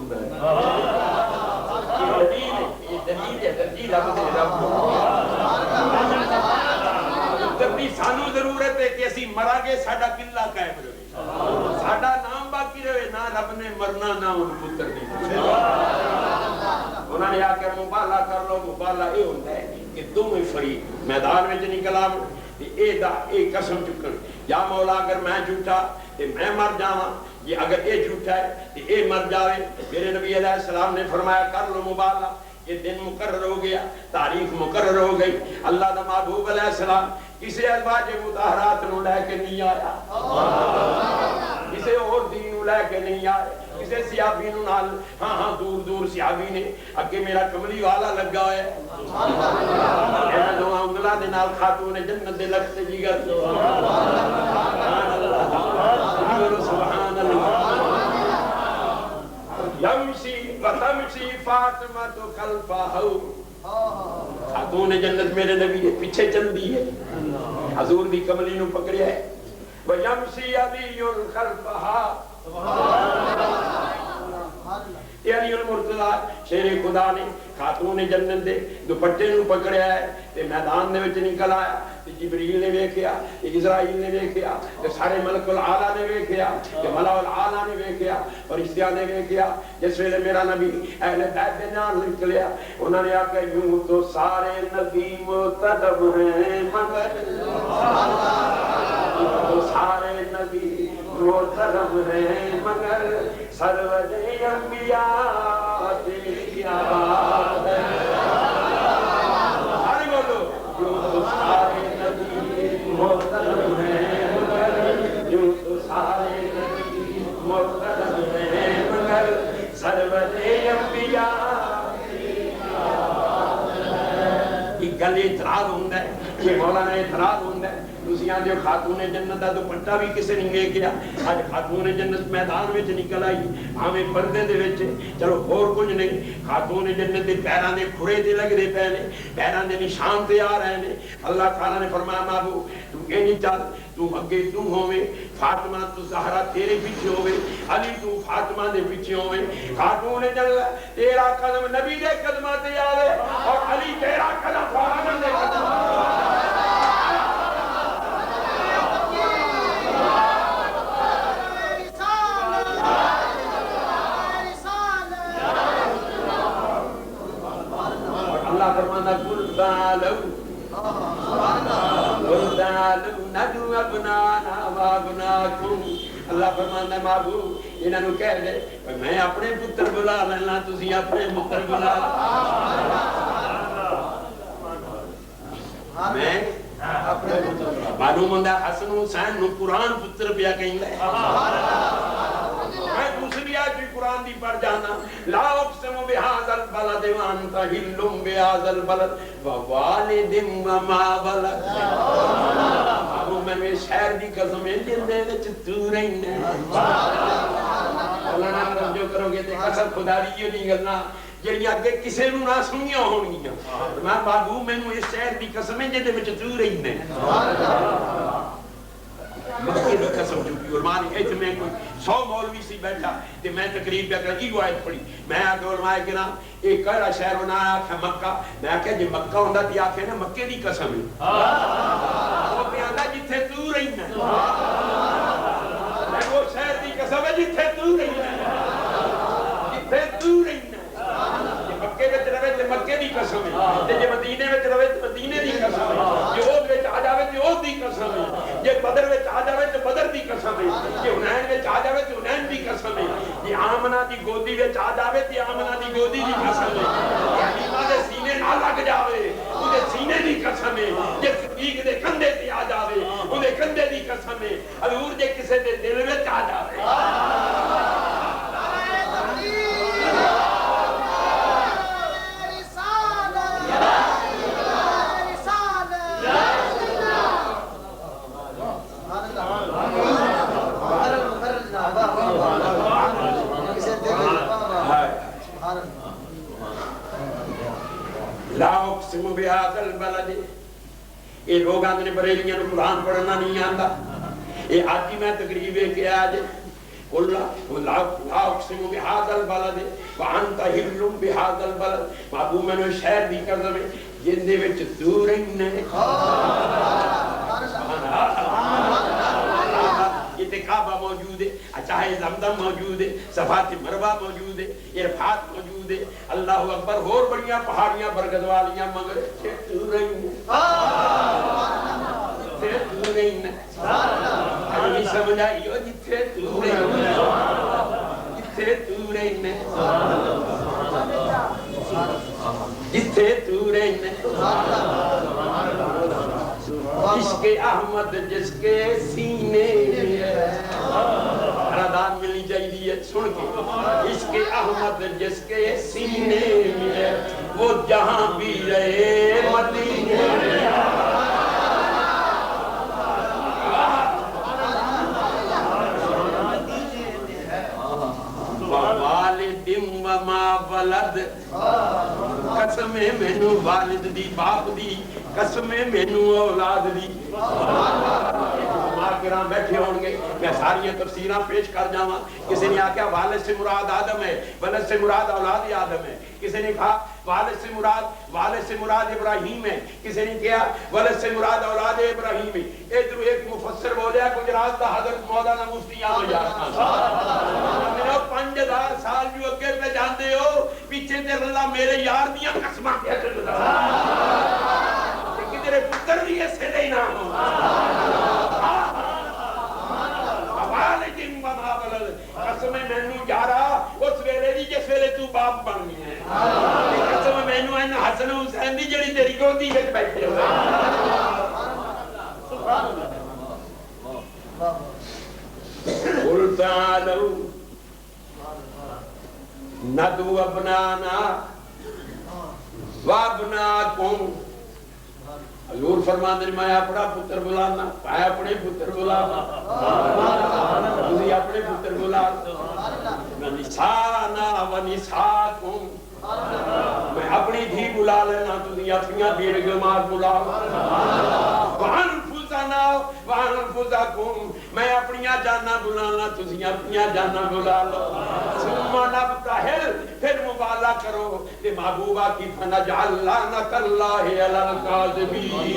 تبھی سانو ضرورت ہے کہ اسی مرا گے ساڑھا قلعہ قائم رہے ساڑھا نام باقی رہے نہ رب نے مرنا نہ ان پتر نہیں انہوں نے آکر مبالہ کر لو مبالہ یہ ہوتا ہے کہ تم ہی فری میدان میں جنی کلام اے قسم چکن یا مولا اگر میں جھوٹا تو میں مر جاواں یہ اگر اے جھوٹا ہے تو اے مر جاوے میرے نبی علیہ السلام نے فرمایا کر لو مبالہ یہ دن مقرر ہو گیا تاریخ مقرر ہو گئی اللہ دا محبوب علیہ السلام کسے ازواج مطہرات نو لے کے نہیں آیا کسے اور دین نو لے کے نہیں آئے کسے سیابی نو نال ہاں دور دور سیابی نے اگے میرا کملی والا لگا ہے اینا دعا انگلہ دے نال خاتون جنت دے لکھتے جیگر سبحان اللہ سبحان اللہ یمشی وتمشی فاطمہ تو خلفہ خاتون جنت میرے نبی کے پیچھے چل دی ہے حضور دی کملی نو پکڑیا ہے وَيَمْشِي عَلِيٌّ خَلْفَهَا علی المرتضیٰ شیر خدا نے خاتون جنت دے دوپٹے نو پکڑیا ہے تے میدان دے وچ نکل آیا تے جبریل نے ویکھیا تے اسرائیل نے ویکھیا تے سارے ملک العالی نے ویکھیا تے ملا العالی نے ویکھیا فرشتیاں نے ویکھیا جس ویلے میرا نبی اہل بیت دے نال نکلیا انہوں نے آکھیا یوں تو سارے نبی محترم ہیں مگر تو سارے نبی محترم ہیں مگر سرور انبیاء تیری آباد ہے سارے بولو یوں تو سارے نبی محترم ہیں مگر یوں تو سارے نبی محترم ہیں مگر سرور انبیاء تیری آباد ہے. ایک گل اعتراض ہوں ہے کہ مولانا اعتراض ہوں ہے دوسریاں جو خاتون جنت دا دوپٹہ بھی کسے نہیں ویکھیا اج خاتون جنت میدان وچ نکل آئی آویں پردے دے وچ چلو ہور کچھ نہیں خاتون جنت دے پیراں دے کھرے تے لگدے پے نے پیراں دے نشان تے آ رہے نے اللہ تعالی نے فرمایا محبوب تو کہیں چل تو اگے تو ہوویں فاطمہ تو زہرا تیرے پیچھے ہووے علی تو فاطمہ دے پیچھے ہووے خاتون جنت تیرا قدم نبی دے قدماں تے آوے اور علی تیرا قدم فاطمہ دے قدماں اللہ فرمانا قل تعالوا قل تعالوا ندعو ابناءنا وابناءکم اللہ فرمانا محبوب انہاں نوں کہہ دے میں اپنے پتر بلا لینا تسی اپنے پتر بلا میں اپنے پتر معلوم ہوندا حسن حسین نو قرآن پتر پیا کہندا ہے میں دوسری آیت بھی قرآن دی پڑھ جانا لا اقسم بہذا البلد وانت حل بہذا البلد ووالد وما ولد ابو میں شہر دی قسم ہے جن دے وچ تو رہنا مولانا توجہ کرو گے تے قسم خدا دی نہیں گلنا جڑی اگے کسے نوں نہ سنیاں ہونگیاں میں بابو مینوں اس شہر دی قسم ہے جن دے وچ تو رہنا مکے دی قسم چکی اور مانی ایتھ میں کوئی 100 مولوی سی بیٹھا تے میں تقریر پہ کر ایو آیت پڑھی میں آکے علماء کرام ایک کہڑا شہر بنایا آکھا مکہ میں آکھا جی مکہ ہوندا تے آکھے نا مکے دی قسم ہے وہ پہ آندا جتھے تو رہنا میں وہ شہر دی قسم ہے جتھے تو رہنا جتھے تو رہنا مکے وچ رہے تے مکے دی قسم ہے تے جے مدینے وچ رہے تے مدینے دی قسم ہے جے اود وچ آ جاوے تے اود دی قسم ہے جے بدر وچ آ جاوے تے بدر دی قسم ہے جے حنین وچ آ جاوے تے حنین دی قسم ہے جے آمنہ دی گودی وچ آ جاوے تے آمنہ دی گودی دی قسم ہے جے حلیمہ دے سینے نہ لگ جاوے اودے سینے دی قسم ہے جے صدیق دے کندھے تے آ جاوے اودے کندھے دی قسم ہے حضور دے کسے دے دل وچ آ جاوے لا اقسم بهذا البلد یہ لوگ آندھنے بریلیاں نو قرآن پڑھنا نہیں آندا یہ آج ہی میں تقریب ہے کہ آج قل لا اقسم بهذا البلد وانت حل بهذا البلد محبوب میں نے شہر دی قسم ہے جن دے وچ تو رہنا یہ کعبہ موجود ہے چاہے زمزم موجود ہے صفات مروہ موجود ہے عرفات موجود ہے اللہ اکبر اور بڑیاں پہاڑیاں برکت والیاں مگر چھے تو رہنا چھے تو رہنا نہیں سمجھ آئیو جتھے تو رہنا جتھے تو رہنا جتھے تو رہنا عشق احمد جس کے سینے ردان ملنی چاہیے سن کے عشق احمد جس کے سینے میں وہ جہاں بھی رہے مدینے والد وما ولد قسم مینو والد دی باپ دی قسم مینوں اولاد دی علماء کرام بیٹھے ہوں گے میں ساری تفسیراں پیش کر جاواں کسی نے آکھا والد سے مراد آدم ہے ولد سے مراد اولاد آدم ہے کسی نے کہا والد سے مراد ابراہیم ہے کسی نے کہا ولد سے مراد اولاد ابراہیم ہے ادھر ایک مفسر بولیا گجرات دا حضرت مولانا مفتی احمد یار خان 5000 سال جو اگے پہ جاندے ہو پیچھے تے اللہ میرے یار دیاں قسماں کیا کردا کہ تیرے پتر بھی ایسے نہیں نہ ہو قسم مینوں یارا اس ویلے دی جس ویلے تو باپ بننی ہے قسم مینوں ان حسن حسین دی جڑی تیری گودی وچ بیٹھے ہوئے سبحان اللہ قل تعالوا ندعو ابنانا وابناکم حضور فرماندے نے میں اپنا پتر بلانا میں اپنے پتر بلانا تسی اپنے پتر بلانا نسانا و نساکم میں اپنی دھی بلا لینا تسی اپنی بیگمات بلا وانفسنا وانفسکم میں اپنی جانا بلانا تسی اپنی جانا بلا لو ثم نبتہل پھر مبالغہ کرو کہ محبوبہ کی فنجعل لعنت اللہ علی الکاذبین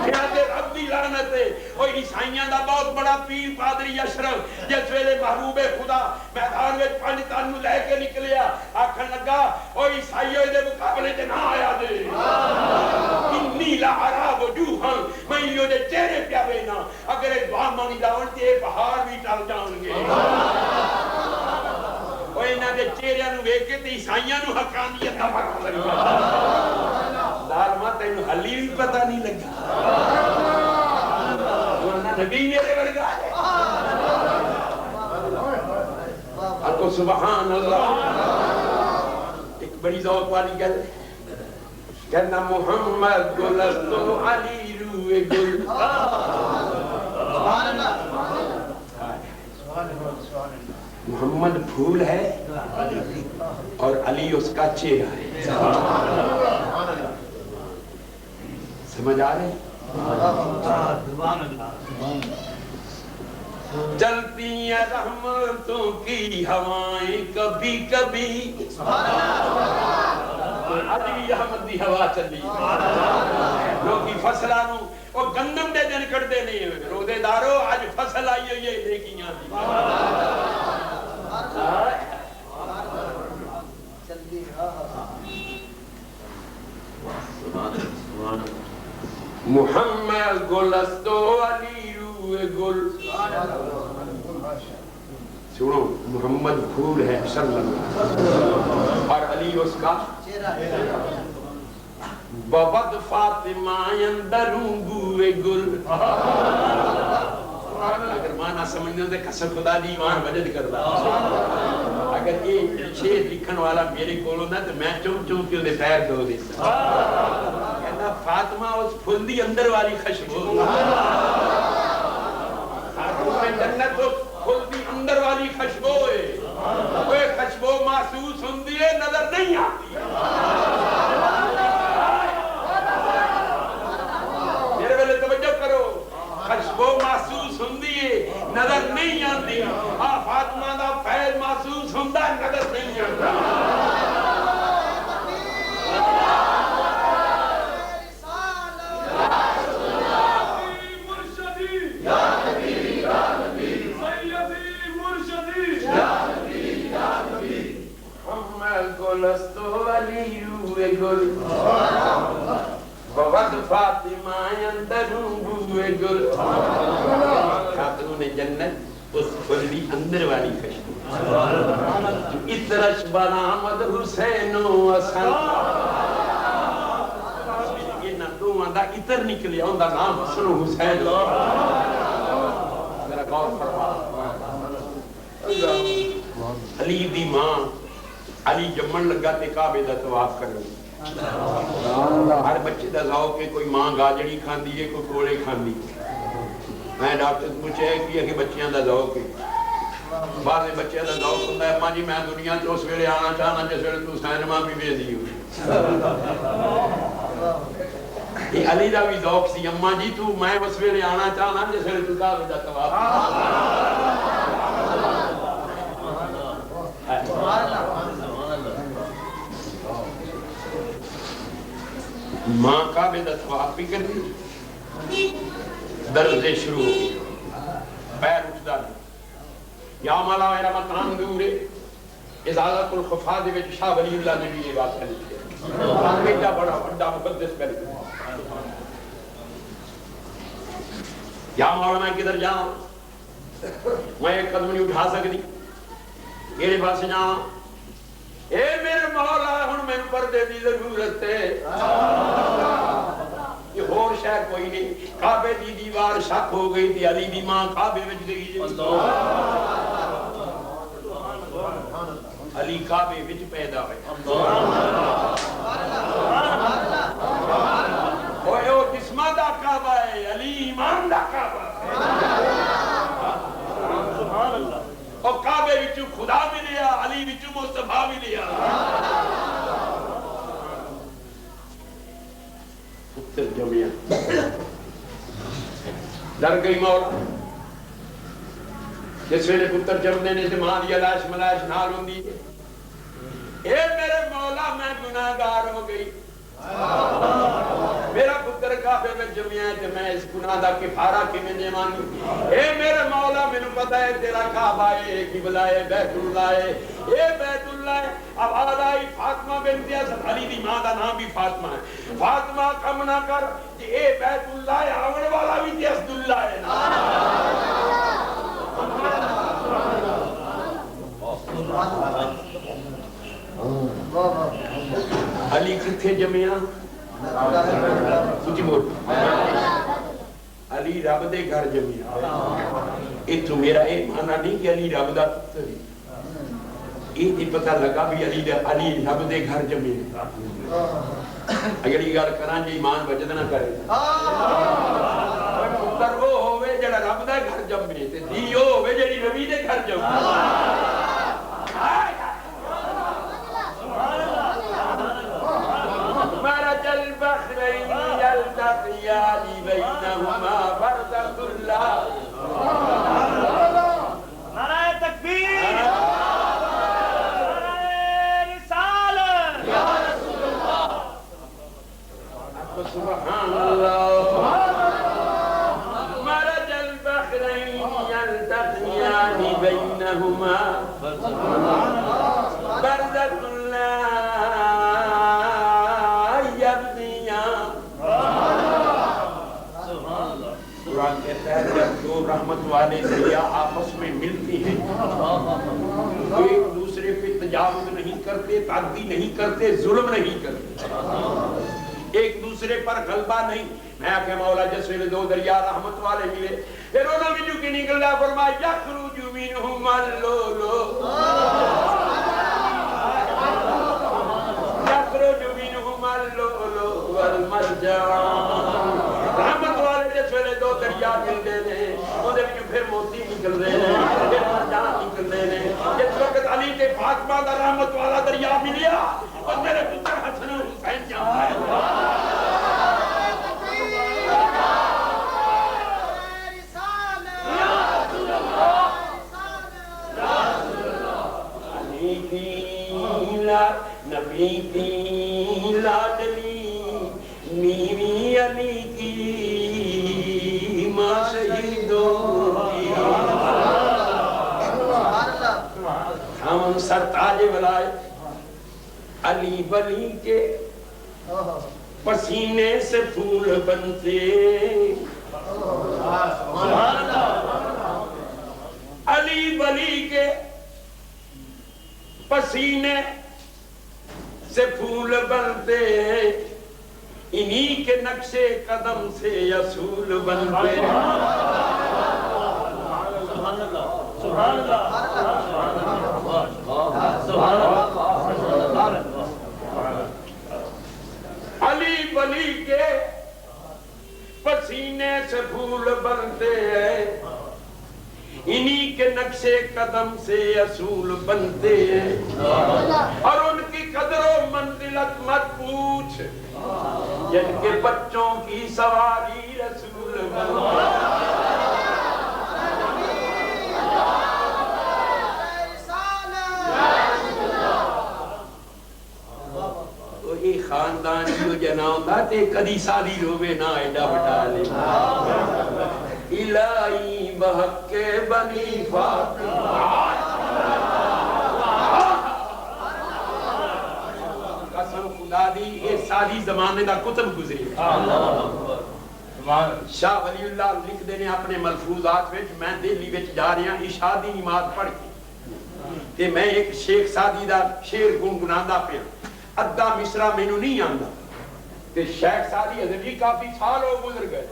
کیا دے رب دی لعنت ہے وہ عیسائیاں دا بہت بڑا پیر پادری اشرف جس ویلے محبوب خدا میدان وچ پانچ تانوں لے کے نکلیا آکھن لگا او عیسائیوں دے مقابلے تے نہ آیا دے انی لارا وجوہاں میں یہ دے چہرے پیا وینا اگر دعا مانگی جاون تے پہاڑ بھی ٹل جان گے وہ انہاں دے چہرے نوں ویکھ کے تے عیسائیاں نوں حقانیت دا پتہ لگا ظالما تینوں حلی بھی پتہ نہیں لگا نبی میرے ورگا ہے آکو سبحان اللہ ایک بڑی ذوق والی گل کہنا محمد گلستو علی روئے گل محمد پھول ہے اور علی اس کا چہرہ ہے سمجھ آ رہے چلتی ہیں رحمتوں کی ہوائیں کبھی کبھی علی احمد دی ہوا چلی لوگی فصلانوں اور گندم دے دن کڑتے نہیں ہوئے رودے دارو آج فصل آئی ہوئی ہے لیکیاں دی محمد گلستو علی روئے گل سنو محمد پھول ہے صلی اللہ اور علی اس کا بابد فاطمہ اندروں بوئے گل اگر مانا سمجھنے سے قسم خدا دی ایمان مجد کردا اگر یہ شیر لکھن والا میرے کولو نہ تو میں چون چون کے انہیں پیر دو دیتا کہنا فاطمہ اس پھول دی اندر والی خشبو فاطمہ جنت اس پھول دی اندر والی خشبو ہے وہ خشبو محسوس ہوندی ہے نظر نہیں آتی میرے ویلے توجہ کرو خشبو محسوس ہوندی ہے نظر نہیں آتی فاطمہ دا فیض محسوس ہوندا ہے نظر نہیں آتا گلستو علی روئے گل بابد فاطمہ اندروں بوئے گل خاتون جنت اس پھلی اندر والی خشبو اترش برآمد حسین و حسن یہ نہ دو آندہ اتر نکلے آندہ نام حسن و حسین میرا غور فرما علی دی ماں علی جمن لگا تے کعبے دا طواف کرو ہر بچے دا ذوق ہے کوئی ماں گاجڑی کھاندی ہے کوئی کوڑے کھاندی میں ڈاکٹر پوچھے کہ بچیاں دا ذوق ہے بعد بچے کا ذوق ہوتا ہے، ماں جی میں دنیا سے اس ویلے آنا چاہنا جس ویلے تو سینما بھی ویکھ دی ہوئی۔ یہ علی دا بھی ذوق سی، اماں جی تو میں اس ویلے آنا چاہنا جس ویلے تو کعبے دا طواف۔ ماں کعبے دا طواف بھی کر دی، درد شروع ہو گئی، پیر اٹھدا نہیں، یا مولا میرا مکان دور ہے۔ اجازت الخفا دے وچ شاہ ولی اللہ نے بھی یہ بات لکھی ہے، ایڈا بڑا بڑا مقدس کلمہ، یا مولا میں کدھر جاؤں، میں ایک قدم نہیں اٹھا سکتی، میرے پاس جاؤں، اے میرے مولا ہن میں پردے دی ضرورت ہے، یہ اور شے کوئی نہیں۔ کعبے دی دیوار شک ہو گئی تھی، علی دی ماں کعبے وچ گئی، علی کعبے وچ پیدا ہوئے، اوے او جسمہ دا کعبہ ہے، علی ایمان دا کعبہ ہے، سبحان اللہ۔ اور کعبے وچوں خدا بھی لیا، علی وچوں مصطفیٰ بھی لیا۔ پتر جمعیہ ڈر گئی مولا، جس ویلے پتر جمدے نے تے ماں دی لاش ملاش نال ہوندی ہے، اے میرے مولا میں گناہگار ہو گئی، میرا پتر کعبے میں جمعیہ ہے تے میں اس گناہ دا کفارہ کیویں دیواں؟ اے میرے مولا مینوں پتہ ہے تیرا کعبہ ہے، قبلہ ہے، بیت اللہ ہے، اے بیت اللہ ہے۔ اب آئی فاطمہ بنت اسد، علی دی ماں دا نام بھی فاطمہ ہے، فاطمہ کم نہ کر کہ اے بیت اللہ ہے، آون والا بھی تے اسد اللہ ہے نا۔ علی کتھے جمعیاں؟ سچی بول، علی رب دے گھر جمعیاں۔ اتھو میرا اے مانا نہیں کہ علی رب دا پتر، یہ نہیں پتہ لگا بھی علی رب دے گھر جمعیاں۔ اگر یہ گل کراں جی ایمان بچت نہ کرے، پتر وہ ہوئے جڑا رب دے گھر جمعے تے دھی وہ ہوئے جڑی نبی دے گھر جمعے۔ مرج البحرين يلتقيان بينهما برزخ لا نعرہ تکبیر، نعرہ رسالت، یا رسول اللہ، سبحان اللہ۔ مرج البحرين يلتقيان بينهما برزخ لا جو رحمت والے سیاح آپس میں ملتی ہیں، ایک دوسرے پہ تجاوز نہیں کرتے، تعدی نہیں کرتے، ظلم نہیں کرتے، ایک دوسرے پر غلبہ نہیں۔ میں آکے مولا جس ویلے دو دریا رحمت والے ملے، پھر انہوں نے جو کی نکلا فرمایا یخرج منہما اللؤلؤ، یخرج منہما اللؤلؤ والمرجان۔ رحمت والے جس ویلے دو دریا ملتے ہیں، انہوں نے پھر موتی نکل رہے ہیں، پھر مرجان نکل رہے ہیں۔ جس وقت علی کے فاطمہ دا رحمت والا دریا ملیا، اور میرے پتر حسن حسین جانا ہے۔ علی کی نبی کی لاڈلی میری علی کی ماں شہیدوں کی، ہم سرتاج ولائے علی ولی کے پسینے سے پھول بنتے، علی ولی کے پسینے سے پھول بنتے، انہی کے نقشے قدم سے اصول بنتے۔ سبحان اللہ، سبحان اللہ، سبحان اللہ۔ علی ولی کے پسینے سے پھول بنتے ہیں، انہی کے نقشے قدم سے اصول بنتے ہیں اور ان کی قدر و منزلت مت پوچھ جن کے بچوں کی سواری رسول بنتے یہ خاندان جو جنا ہوتا تے کدی سالی روے نہ ایڈا بٹا لے الہی بحق کے بنی فاطمہ قسم خدا دی یہ ساری زمانے دا کتب گزری شاہ ولی اللہ لکھ دینے اپنے ملفوظات وچ میں دہلی وچ جا رہا عشاء دی نماز پڑھ کے تے میں ایک شیخ سادی دا شعر گنگناندا پیا ادھا مصرع مینوں نہیں آندا تے شیخ سادی حضرت جی کافی سال ہو گزر گئے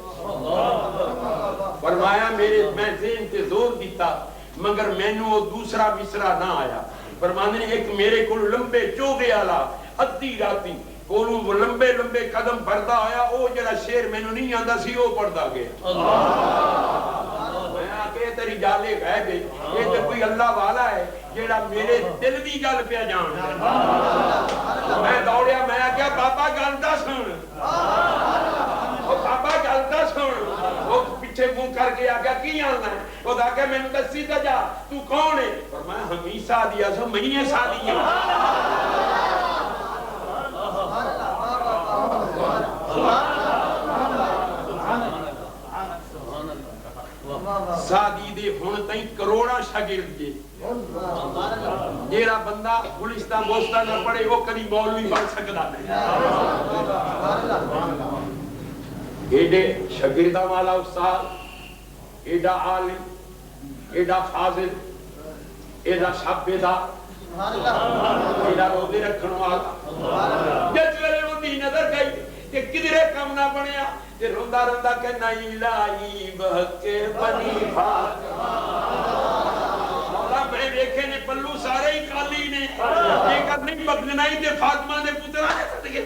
فرمایا میں ذہن تے زور دیتا مگر مینوں وہ دوسرا مصرع نہ آیا فرمانے نے ایک میرے کو لمبے چوگے والا ادھی راتی کولوں وہ لمبے لمبے قدم بھردا آیا او جڑا شعر مینوں نہیں آندا سی او پڑھدا گیا میں آکے تیری جالے غیب ہے یہ تے کوئی اللہ والا ہے جیڑا میرے دل دی گل پہ جان میں دوڑیا میں آکیا بابا گل دا سن او بابا گل دا سن او پیچھے منہ کر کے آگیا کی آنا ہے او دا کہ میں دسی تے جا تو کون ہے اور میں ہمیشہ دیا سو میں سادی ہوں سادی دے ہون تائیں کروڑا شاگرد جے جیڑا بندہ گلستان بوستان نہ پڑھے وہ کبھی مولوی بن سکتا نہیں ایڈے شاگردہ والا استاد ایڈا عالم ایڈا فاضل ایڈا شابیدہ ایڈا روزے رکھن والا جس ویلے وہ دی نظر گئی کہ کدھرے کم نہ بنیا کہ روندا روندا کہ نہیں لائی بحق کے بنی فاطمہ مولا میں دیکھے نے پلو سارے ہی خالی نے یہ کر نہیں بگنائی دے فاطمہ دے پترا نے صدقے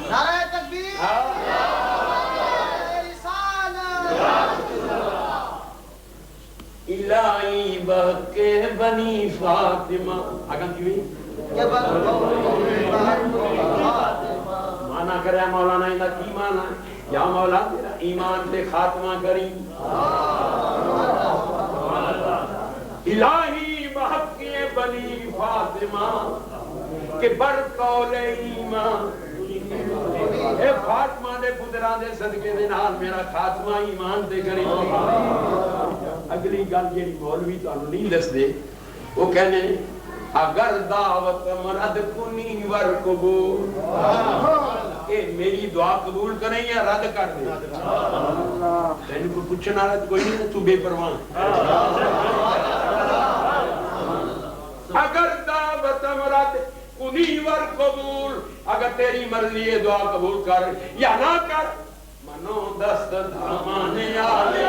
نعرہ تکبیر الہی بحق کے بنی فاطمہ آگاں کیویں مانا کرے مولانا انہا کی مانا یا مولا تیرا ایمان دے خاتمہ کریم الہی بحق کے بنی فاطمہ کہ بر قول ایمان اے فاطمہ دے پتران دے صدقے دے نال میرا خاتمہ ایمان دے کریم اگلی گل جیڑی مولوی تانوں نہیں دس دے وہ کہنے اگر دعوت مرد کنی ور قبول کہ میری دعا قبول کریں یا رد کر دیں تینوں کو پوچھنا رہا کوئی نہیں تو بے پرواہ اگر دعوت مرد کنی ور قبول اگر تیری مرضی دعا قبول کر یا نہ کر منو دست دھامانے آلے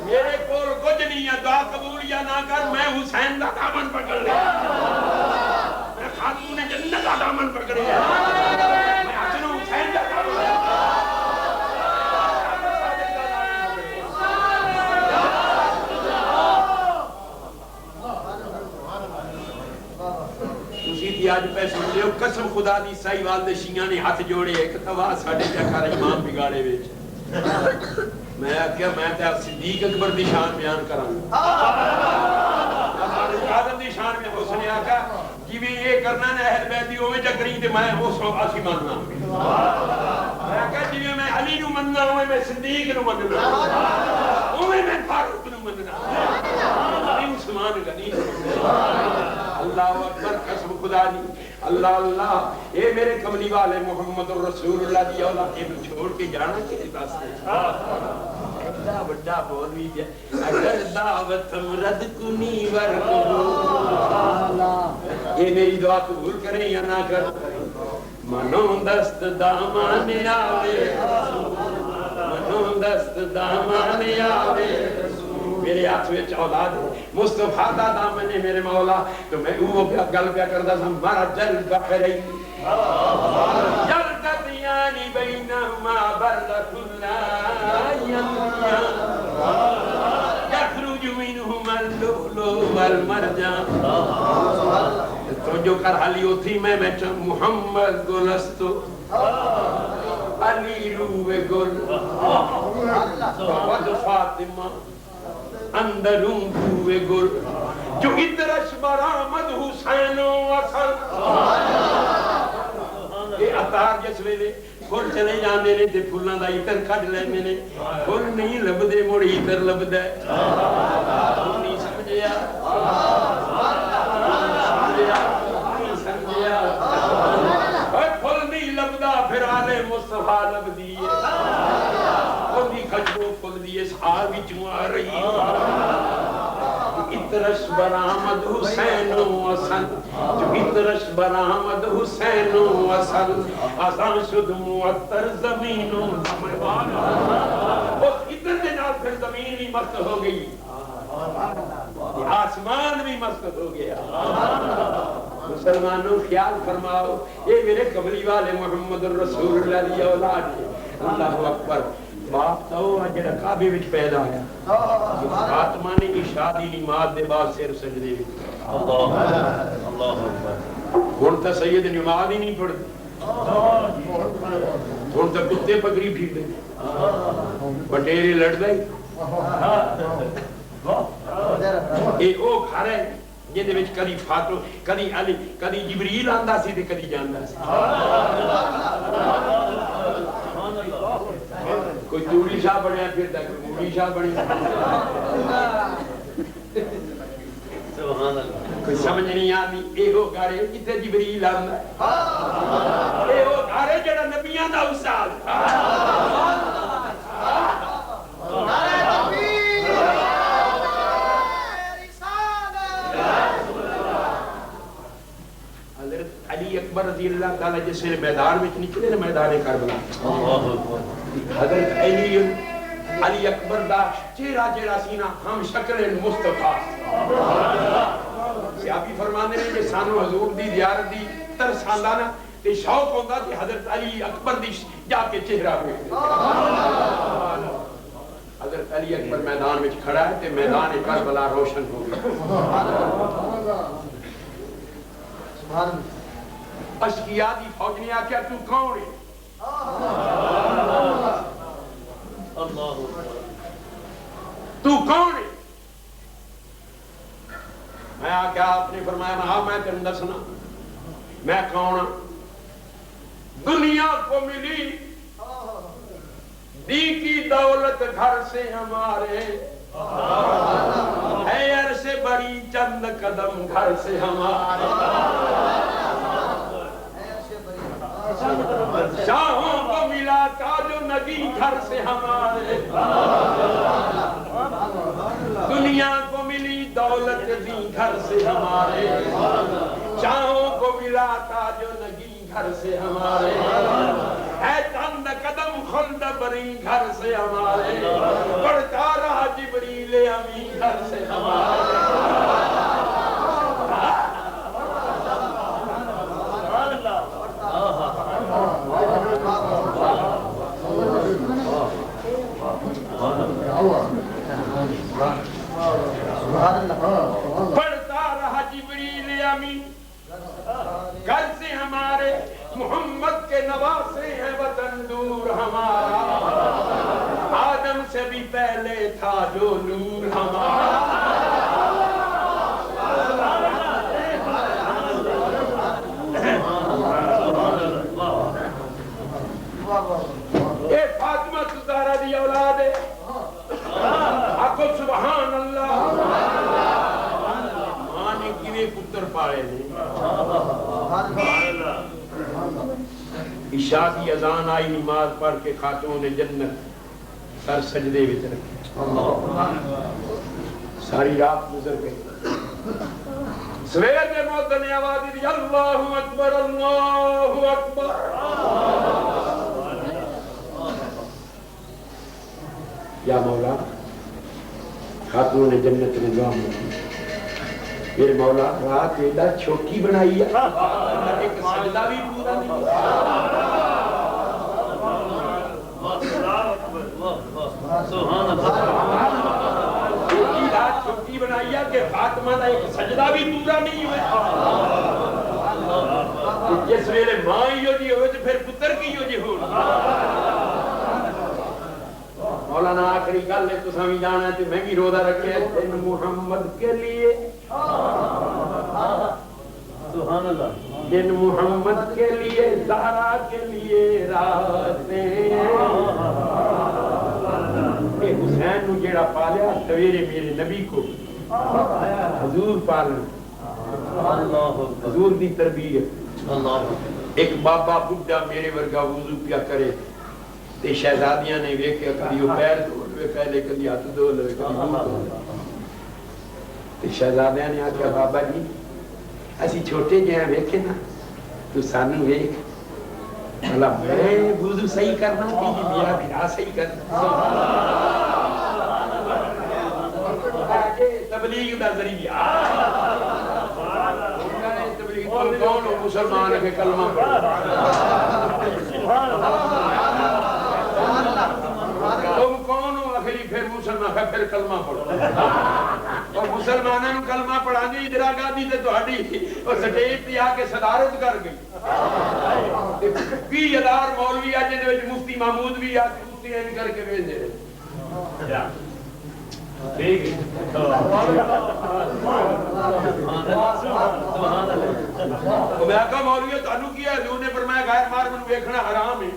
میرے کول کچھ نہیں ہے دعا قبول یا نہ کر میں حسین دا دامن پکڑ لیا میں خاتون جنت دا دامن پکڑ لیا میں حسن حسین دا دامن آج پہ سن لے قسم خدا دی سائی والدے شیعہ نے ہاتھ جوڑے ایک توا ساڑھے چکار امام بگاڑے ویچ میں کیا میں تے صدیق اکبر دی شان بیان کراں آدم دی شان میں حسن آقا جی بھی یہ کرنا ہے اہل بیتی ہوئے جگری تے میں وہ سو آسی ماننا میں کہا جی میں علی نو مننا ہوئے میں صدیق نو مننا ہوئے میں فاروق نو مننا عثمان غنی اللہ اکبر قسم خدا دی اللہ اللہ اے میرے کملی والے محمد رسول اللہ دی اولاد کے چھوڑ کے جانا کس راستے بڑا بڑا بولوی ہے اگر دعوت مرد کنی ور قبول یہ میری دعا قبول کریں یا نہ کر منو دست دامان آوے منو دست دامان آوے میرے ہاتھ میں اولاد مصطفیٰ دا دامن ہے میرے مولا تو میں وہ گل پیا کردا سا مارا جل بخری جلدت یعنی بینہما بردت اللہ یخرج منہما اللؤلؤ والمرجان تو جو کر حالی ہوتی میں محمد گلستو علی روح گل ود فاطمہ اندروں روح گل جو ادرش برآمد حسین و حسن یہ عطار جس ویلے پھول چلے جاندے نے تے پھولاں دا عطر کڈ لیندے نے پھول نہیں لبدے مڑ عطر لبدا ہے نہیں سمجھیا پھول نہیں لبدا پھر آلے مصطفیٰ لبدی ہے اندھی کھجبو پھول دیئے سار وچوں آ رہی اترش برآمد حسین و حسن جو اترش برآمد حسین و حسن آسان شد معطر زمین و اس اتر دے نال پھر زمین بھی مست ہو گئی آسمان بھی مست ہو گیا مسلمانوں خیال فرماؤ یہ میرے قبلی والے محمد الرسول اللہ دی اولاد ہے اللہ اکبر باپ تو اجر کعبے وچ پیدا ہویا فاطمہ نے عشاء دی نماز دے بعد سر سجدے وچ اللہ اکبر ہن تے سید نماز ہی نہیں پڑھدے ہن تے کتے پگڑی پھردے بٹیرے لڑدے اے او گھر ہے جے دے وچ کدی فاطمہ کدی علی کدی جبریل آندا سی تے کدی جاندا سی کوئی توڑی شاہ بنیا پھردا کوئی موڑی شاہ بنیا کوئی سمجھ نہیں آتی اے ہو گھر ہے جتے جبریل آندا ہے اے ہو گھر ہے جڑا نبیاں دا استاد علی اکبر رضی اللہ تعالیٰ جس سے میدان میں نکلے نا میدان کربلا حضرت علی اکبر دا چہرہ جیڑا سینہ ہم شکل مصطفیٰ صحابی فرمانے نے کہ سانو حضور دی زیارت دی ترس آندا نا تے شوق ہوندا کہ حضرت علی اکبر دی جا کے چہرہ ویکھے حضرت علی اکبر میدان میں کھڑا ہے تے میدان کربلا روشن ہو گیا اشکیا دی فوج نے آکیا تو کون ہے تو کون ہے میں آکیا آپ نے فرمایا ہاں میں تم دسنا میں کون ہوں دنیا کو ملی دی کی دولت گھر سے ہمارے ہے عرص بڑی چند قدم گھر سے ہمارے شاہوں کو ملا تاج و نگی گھر سے ہمارے دنیا کو ملی دولت دی گھر سے ہمارے شاہوں کو ملا تاج و نگی گھر سے ہمارے ہے چند قدم خلد بری گھر سے ہمارے پڑھتا رہا جبریل امی گھر سے ہمارے پڑھتا رہا جبریل امی گھر سے ہمارے محمد کے نواسے ہیں وطن دور ہمارا آدم سے بھی پہلے تھا جو نور ہمارا اے فاطمہ الزہرا دی اولاد ہے آکھو سبحان اللہ ماں نے کیویں پتر پائے نے عشاء کی اذان آئی نماز پڑھ کے خاتون جنت سر سجدے وچ رکھے ساری رات گزر گئی سویر میں مؤذن نے آواز دی اللہ اکبر اللہ اکبر یا مولا خاتون جنت نے دعا مانگی میرے مولا رات ایڈا چھوٹی بنائی ہے ایک سجدہ بھی پورا نہیں چھوٹی بنائی ہے کہ فاطمہ کا ایک سجدہ بھی پورا نہیں ہوئے جس ویلے ماں ہی ہو جی ہوئے تو پھر پتر کی ہو جی ہو مولانا آخری گل ہے تو سمجھ جانا ہے تو میں بھی روزہ رکھے دن محمد کے لیے سبحان اللہ دن محمد کے لیے زہرا کے لیے راتیں حسین نو جیڑا پالیا سویرے میرے نبی کو حضور پالنا حضور دی تربیت ایک بابا بڈھا میرے ورگا وضو پیا کرے تے شہزادیاں نے ویکھیا کبھی وہ پیر دھو لے پہلے کبھی ہاتھ دھو لے کبھی منہ دھو لے تے شہزادیاں نے آخیا بابا جی اسی چھوٹے جہاں ویکھے نا تو سانو ویکھ بھلا میں وضو صحیح کرنا کہ میرا بھرا صحیح کرنا تبلیغ دا ذریعہ تبلیغ کون ہو مسلمان کے کلمہ پڑھو تم کون ہو آخری پھر مسلمان پھر کلمہ پڑھو اور مسلمانوں نے کلمہ پڑھانی اندرا گاندھی تے تہاڈی اور سٹیج تے آ کے صدارت کر گئی 20,000 مولوی آ جے وچ مفتی محمود بھی آ مفتی ان کر کے بھیج دے ٹھیک ہے میں کہا مولوی تانوں کی ہے حضور نے فرمایا غیر مار مینوں ویکھنا حرام ہے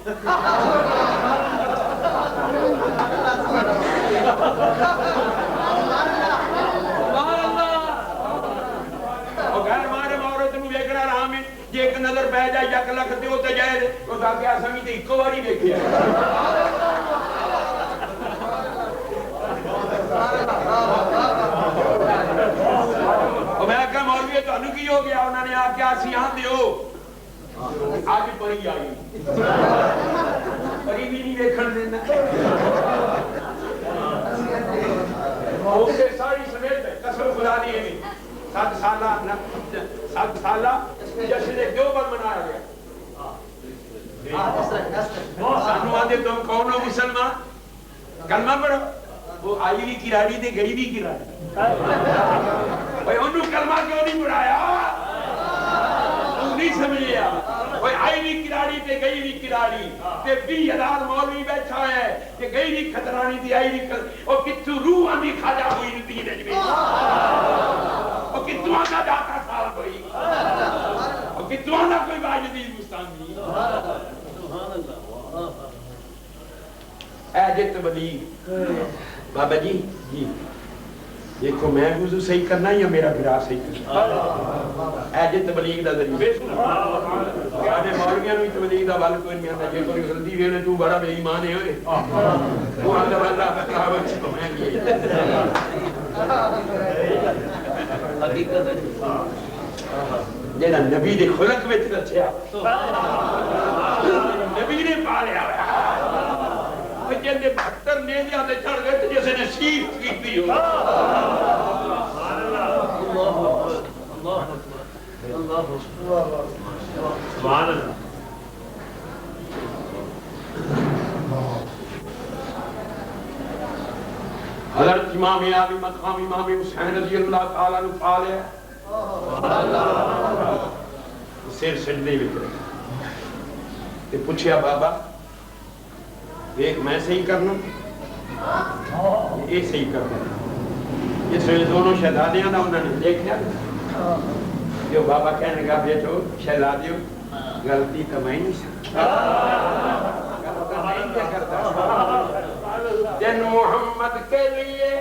جی ایک نظر بہ جائے یک لکھ تے ہوتے جائے تو تاکہ آسامی تے ایک باری دیکھے میں کہا مولوی تو انہوں کی ہو گیا انہوں نے آکیا سیاں دیو آج پری آئی پری بھی نہیں دیکھن دینا اسے ساری سمیت قسم خدا دیئے نہیں 7 سالہ جشن دیوبند منایا گیا سانو آدھے تم کون ہو مسلمان کلمہ پڑھو وہ آئی بھی کراڑی دے گئی بھی کراڑی انہوں کلمہ کیوں نہیں پڑھایا تم نہیں سمجھیا آئی بھی کراڑی تے گئی بھی کراڑی تے 20,000 مولوی بیٹھا ہے کہ گئی بھی خطرانی تھی آئی بھی اور کتو روح آنی کھاجا ہوئی نتیجہ نجمے اور کتو آنا داتا صاحب ہوئی اور کتو آنا کوئی باجدید مستانی اے جت بلی بابا جی دیکھو میں وضو صحیح کرنا یا میرا بھرا صحیح کرنا اے جت تبلیغ دا ذریعہ آنے مولویاں نوی تبلیغ دا بال کوئی نہیں آتا جے کوئی غلطی ویلے تو بڑا بے ایمان ہے ہوئے وہ آدھا اللہ کہاوت کو میں لیے جینا نبی دے خلق میں رچیا نبی نے پالیا جندے 72 نیندیاں دے چڑھ گئے جیسے نے شیف کیتی ہو سبحان اللہ حضرت امام اعلی مقام امام حسین رضی اللہ تعالیٰ نے پالیا سر سجدے میں کرے تے پوچھیا بابا ایک میں صحیح کرنا یہ صحیح کرنا اس ویلے دونوں شہزادیاں دا انہوں نے دیکھیا جو بابا کہنے گا بیٹو شہزادیوں غلطی تو میں نہیں سکتا کیا کرتا دن محمد کے لیے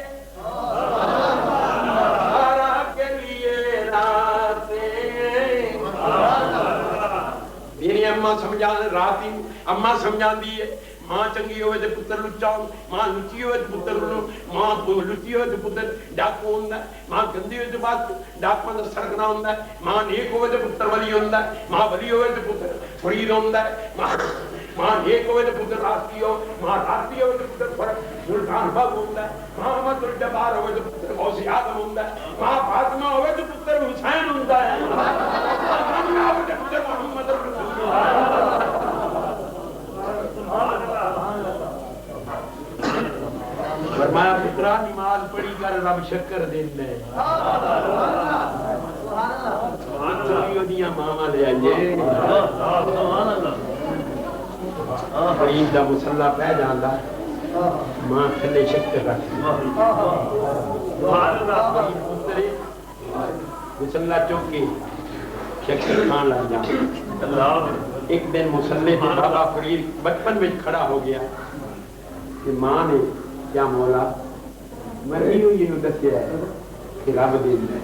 سارا کے لیے راتیں میری اماں سمجھان راتی اماں سمجھان دیئے ماں چنگی ہوئے دے پتر لچاؤں ماں لچی ہوئے دے پتر لنو ماں لچی ہوئے دے پتر ڈاکو ہوندہ ماں گندی ہوئے دے بات ڈاک مندر سرکنا ہوندہ ماں نیک ہوئے دے پتر ولی ہوندہ ماں ولی ہوئے دے پتر فرید ہوندہ ماں نیک ہوئے دے پتر راستی ہو ماں راستی ہوئے دے پتر فرق سلطان باب ہوندا ہے محمد الجبار ہوئے تو پتر غوث اعظم ہوندا ہے ماں فاطمہ ہوئے تو پتر حسین ہوندا ہے فاطمہ ہوئے تو پتر محمد رسول اللہ فرمایا پترا نماز پڑھی کر رب شکر دیندا ہے سبحان اللہ دیاں ماواں لے آئیے سبحان اللہ فرید دا مصلا پہ جاندا ماں تھلے شکر رکھ سبحان اللہ مصلا چوک کے شکر کھان لگ جا ایک دن مصلے پہ بابا فرید بچپن میں کھڑا ہو گیا کہ ماں نے کیا مولا مرضی ہوئی انہوں دسیا ہے کہ رب دین ہے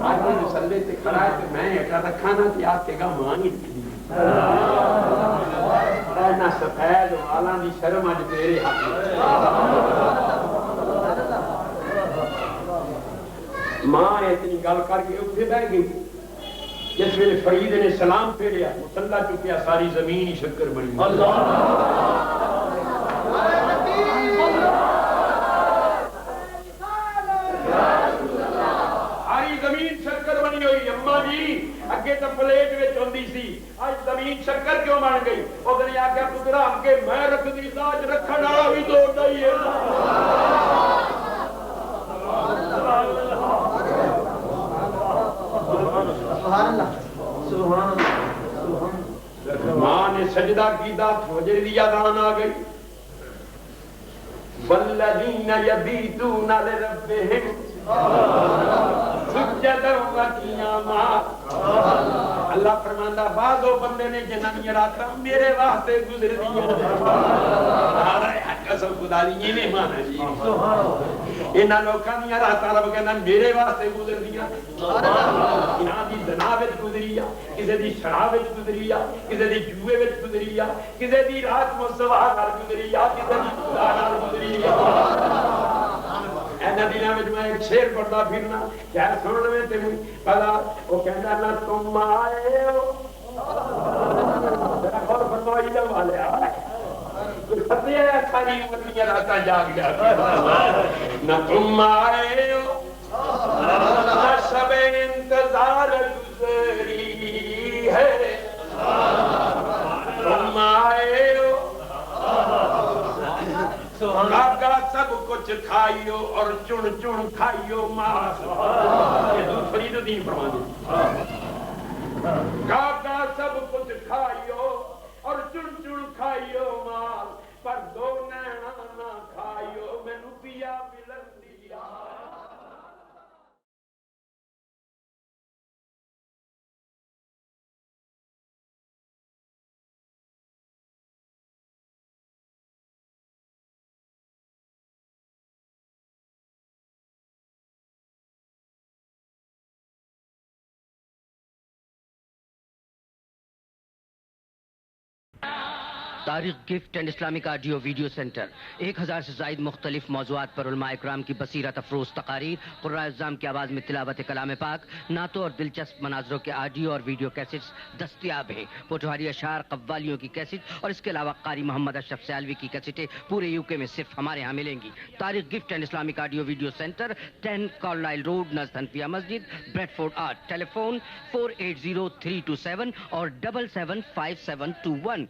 آج میں مسلے سے کھڑا ہے کہ میں ایٹا رکھا نا کہ آپ کے گا مانگی تھی اینا سفید والا دی شرم آج تیرے ہاتھ ماں اتنی گل کر کے اٹھے بہ گئی جس میں فرید نے سلام پھیریا مسلح چکیا ساری زمین ہی شکر بنی اگے تو پلیٹ وچ ہوندی سی اج زمین شکر کیوں بن گئی او دنیا آ کے پترا اگے میں رکھ دی ساج رکھن والا بھی دوڑدا ہی ہے سبحان اللہ سبحان اللہ ماں نے سجدہ کیتا فجر دی اذان آ گئی والذین یبیتون لربہم اللہ فرماندہ بعض وہ بندے نے جنہاں راتاں میرے واسطے گزر دیا قسم خدا دی یہ نہیں مانا جی انہاں لوکاں دی راتاں رب کہندا میرے واسطے گزر دیا انہاں دی زنا وچ گزری آ کسے دی شراب وچ گزری آ کسے دی جوئے وچ گزری آ کسے دی رات مصطفیٰ نال گزری آ کسے دی خدا نال گزری آ اینا دنیا میں میں ایک شیر پڑھتا پھرنا کیا سننے میں تے پہلا وہ کہنا نہ تم آئے ہو اور فرمائی لو والے آئے فتح ہے کھانی امتیاں راتا جاگ جاتی نہ تم آئے ہو نہ شب انتظار گزری ہے تم آئے ہو کاکا سب کچھ کھائیو اور چن چن کھائیو ماس یہ دوسری تو دین فرما دی کاکا سب کچھ کھائیو اور چن چن کھائیو ماس پر دو نینا نہ کھائیو میں نو پیا ملن دیا Tariq gift and Islamic audio video centre 1000 سے زائد مختلف موضوعات پر علماء اکرام کی بصیرت افروز تقاریر قراء اعظام کی آواز میں تلاوت کلام پاک نعتوں اور دلچسپ مناظروں کے آڈیو اور ویڈیو کیسٹس دستیاب ہیں پوٹوہاری اشعار قوالیوں کی کیسٹ اور اس کے علاوہ قاری محمد اشرف سیالوی کی کیسٹیں پورے یو کے میں صرف ہمارے ہاں ملیں گی Tariq gift and Islamic audio video centre 10 Carlisle road نزد حنفیہ مسجد بریڈ فورڈ آرٹ ٹیلیفون 480327 اور 775721